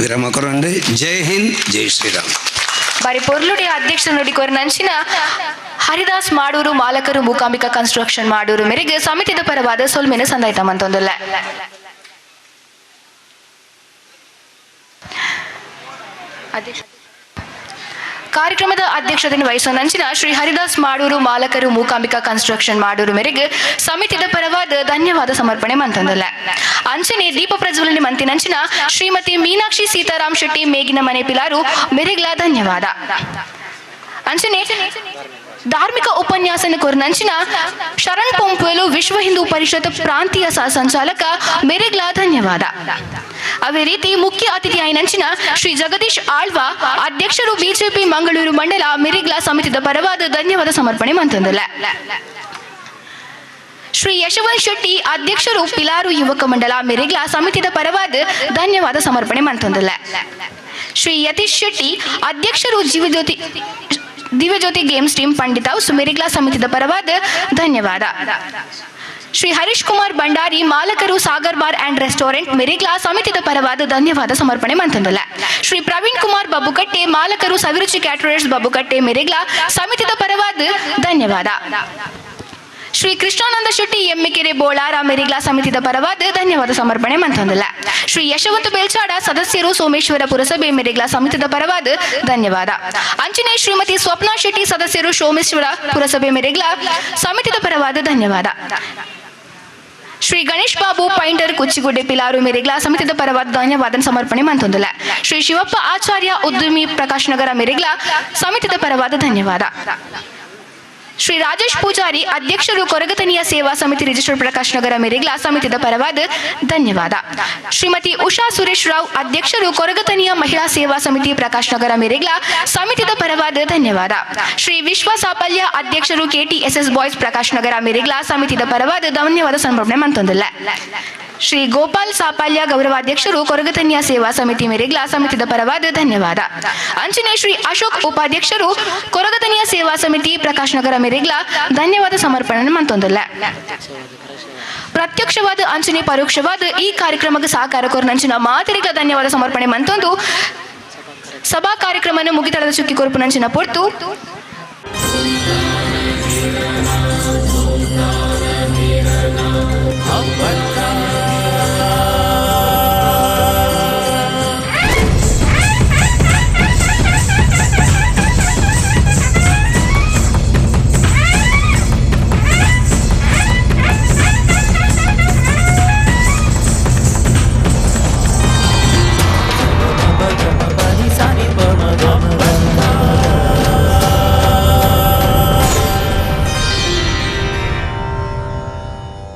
H: ವಿರಾಮ ಕೊರಂಡು ಜೈ ಹಿಂದ್ ಜೈ ಶ್ರೀರಾಮ್.
C: ಬಾರಿ ಪೊರ್ಲುಡಿ ಅಧ್ಯಕ್ಷ ನುಡಿಕೋರ್ ನಂಚಿನ ಹರಿದಾಸ್ ಮಾಡೂರು ಮಾಲಕರು ಮೂಕಾಂಬಿಕಾ ಕನ್ಸ್ಟ್ರಕ್ಷನ್ ಮಾಡೂರು ಮೇರೆಗೆ ಸಮಿತಿದ ಪರವಾದ ಸೊಲ್ಮೆನ ಸಂದಾಯ್ತ ಮಂತೊಂದುಲ್ಲ ಕಾರ್ಯಕ್ರಮದ ಅಧ್ಯಕ್ಷತೆಯನ್ನು ವಹಿಸುವ ನಂಚಿನ ಶ್ರೀ ಹರಿದಾಸ್ ಮಾಡೂರು ಮಾಲಕರು ಮೂಕಾಂಬಿಕಾ ಕನ್ಸ್ಟ್ರಕ್ಷನ್ ಮಾಡೂರು ಮೇರೆಗೆ ಸಮಿತಿದ ಪರವಾದ ಧನ್ಯವಾದ ಸಮರ್ಪಣೆ ಮಂತೊಂದುಲ್ಲ ಅಂಚನೆ ದೀಪ ಪ್ರಜ್ವಲನೆ ಮಂತಿನಂಚಿನ ಶ್ರೀಮತಿ ಮೀನಾಕ್ಷಿ ಸೀತಾರಾಮ್ ಶೆಟ್ಟಿ ಮೇಗಿನ ಮನೆ ಪಿಲಾರು ಮೆರೆಗ್ಲ ಧನ್ಯವಾದ ಅಂಚನೆ ಧಾರ್ಮಿಕ ಉಪನ್ಯಾಸನ ಕೊರ್ನಂಚಿನ ಶರಣ್ ಪೊಂಪುವೆಲು ವಿಶ್ವ ಹಿಂದೂ ಪರಿಷತ್ ಪ್ರಾಂತೀಯ ಸಹ ಸಂಚಾಲಕ ಮೆರೆಗ್ಲ ಧನ್ಯವಾದ ಅವೇ ರೀತಿ ಮುಖ್ಯ ಅತಿಥಿ ಆಯ್ನಂಚಿನ ಶ್ರೀ ಜಗದೀಶ್ ಆಳ್ವ ಅಧ್ಯಕ್ಷರು ಬಿಜೆಪಿ ಮಂಗಳೂರು ಮಂಡಲ ಮೆರೆಗ್ಲ ಸಮಿತಿದ ಪರವಾದ ಧನ್ಯವಾದ ಸಮರ್ಪಣೆ ಮಂತೊಂದುಲ್ಲ ಶ್ರೀ ಯಶವಂತ್ ಶೆಟ್ಟಿ ಅಧ್ಯಕ್ಷರು ಪಿಲಾರು ಯುವಕ ಮಂಡಲ ಮೆರೆಗ್ಲ ಸಮಿತಿದ ಪರವಾದ ಧನ್ಯವಾದ ಸಮರ್ಪಣೆ ಮಂತೊಂದುಲ್ಲ ಶ್ರೀ ಯತೀಶ್ ಶೆಟ್ಟಿ ಅಧ್ಯಕ್ಷರು ದಿವ್ಯಜ್ಯೋತಿ ಗೇಮ್ಸ್ ಟೀಮ್ ಪಂಡಿತ ಸುಮೆರಿಗ್ಲಾ ಸಮಿತಿದ ಪರವಾದ ಧನ್ಯವಾದ ಶ್ರೀ ಹರೀಶ್ ಕುಮಾರ್ ಭಂಡಾರಿ ಮಾಲಕರು ಸಾಗರ್ ಬಾರ್ ಅಂಡ್ ರೆಸ್ಟೋರೆಂಟ್ ಮೆರಿಗ್ಲಾ ಸಮಿತಿದ ಪರವಾದ ಧನ್ಯವಾದ ಸಮರ್ಪಣೆ ಮಂತೊಂದುಲ್ಲ ಶ್ರೀ ಪ್ರವೀಣ್ ಕುಮಾರ್ ಬಬ್ಬುಕಟ್ಟೆ ಮಾಲಕರು ಸವಿರುಚಿ ಕ್ಯಾಟರರ್ಸ್ ಬಬ್ಬುಕಟ್ಟೆ ಮೆರಿಗ್ಲಾ ಸಮಿತಿದ ಪರವಾದ ಧನ್ಯವಾದ ಶ್ರೀ ಕೃಷ್ಣಾನಂದ ಶೆಟ್ಟಿ ಎಮ್ಮೆಕೆರೆ ಬೋಳಾರ ಮೆರಿಗ್ಲಾ ಸಮಿತಿದ ಪರವಾದ ಧನ್ಯವಾದ ಸಮರ್ಪಣೆ ಮಂತೊಂದುಲ್ಲ ಶ್ರೀ ಯಶವಂತ ಬೇಲ್ಚಾಡ ಸದಸ್ಯರು ಸೋಮೇಶ್ವರ ಪುರಸಭೆ ಮೆರಿಗ್ಲಾ ಸಮಿತಿದ ಪರವಾದ ಧನ್ಯವಾದ ಅಂಚನೆ ಶ್ರೀಮತಿ ಸ್ವಪ್ನಾ ಶೆಟ್ಟಿ ಸದಸ್ಯರು ಸೋಮೇಶ್ವರ ಪುರಸಭೆ ಮೆರಿಗ್ಲಾ ಸಮಿತಿದ ಪರವಾದ ಧನ್ಯವಾದ ಶ್ರೀ ಗಣೇಶ್ ಬಾಬು ಪೈಂಟರ್ ಕುಚ್ಚಿಗುಡ್ಡೆ ಪಿಲಾರು ಮೆರಿಗ್ಲಾ ಸಮಿತಿದ ಪರವಾದ ಧನ್ಯವಾದ ಸಮರ್ಪಣೆ ಮಂತೊಂದುಲ್ಲ ಶ್ರೀ ಶಿವಪ್ಪ ಆಚಾರ್ಯ ಉದ್ಯಮಿ ಪ್ರಕಾಶ್ ನಗರ ಮೆರಿಗ್ಲಾ ಸಮಿತಿದ ಪರವಾದ ಧನ್ಯವಾದ ಶ್ರೀ ರಾಜೇಶ್ ಪೂಜಾರಿ ಅಧ್ಯಕ್ಷರು ಕೊರಗತನಿಯ ಸೇವಾ ಸಮಿತಿ ರಿಜಿಸ್ಟರ್ ಪ್ರಕಾಶ್ ನಗರ ಮೆರಿಗ್ಲಾ ಸಮಿತಿದ ಪರವಾದ ಧನ್ಯವಾದ ಶ್ರೀಮತಿ ಉಷಾ ಸುರೇಶ್ ರಾವ್ ಅಧ್ಯಕ್ಷರು ಕೊರಗತನಿಯ ಮಹಿಳಾ ಸೇವಾ ಸಮಿತಿ ಪ್ರಕಾಶ್ ನಗರ ಮೆರಿಗ್ಲಾ ಸಮಿತಿದ ಪರವಾದ ಧನ್ಯವಾದ ಶ್ರೀ ವಿಶ್ವ ಸಾಫಲ್ಯ ಅಧ್ಯಕ್ಷರು ಕೆಟಿಎಸ್ಎಸ್ ಬಾಯ್ಸ್ ಪ್ರಕಾಶ್ ನಗರ ಮೆರಿಗ್ಲಾ ಸಮಿತಿದ ಪರವಾದ ಧನ್ಯವಾದ ಸಮರ್ಪಣೆ ಮಂತೊಂದುಲ್ಲ ಶ್ರೀ ಗೋಪಾಲ್ ಸಾಪಾಲ್ಯ ಗೌರವಾಧ್ಯಕ್ಷರು ಕೊರಗತನ್ಯ ಸೇವಾ ಸಮಿತಿ ಮೆರಿಗ್ಲಾ ಸಮಿತಿದ ಪರವಾದ ಧನ್ಯವಾದ ಅಂಚನೆ ಶ್ರೀ ಅಶೋಕ್ ಉಪಾಧ್ಯಕ್ಷರು ಕೊರಗತನ್ಯ ಸೇವಾ ಸಮಿತಿ ಪ್ರಕಾಶ್ ನಗರ ಮೆರಿಗ್ಲಾ ಧನ್ಯವಾದ ಸಮರ್ಪಣೆ ಮಂತೊಂದುಲ್ಲ ಪ್ರತ್ಯಕ್ಷವಾದ ಅಂಚನೆ ಪರೋಕ್ಷವಾದ ಈ ಕಾರ್ಯಕ್ರಮಕ್ಕೆ ಸಹಕಾರ ಕೊರ್ನಂಚಿನ ಮಾತರಿಗ ಧನ್ಯವಾದ ಸಮರ್ಪಣೆ ಮಂತೊಂದು ಸಭಾ ಕಾರ್ಯಕ್ರಮವನ್ನು ಮುಗಿತಳದ ಚುಕ್ಕಿ ಕೊರ್ಪು ನಂಚಿನ ಪೊರ್ತು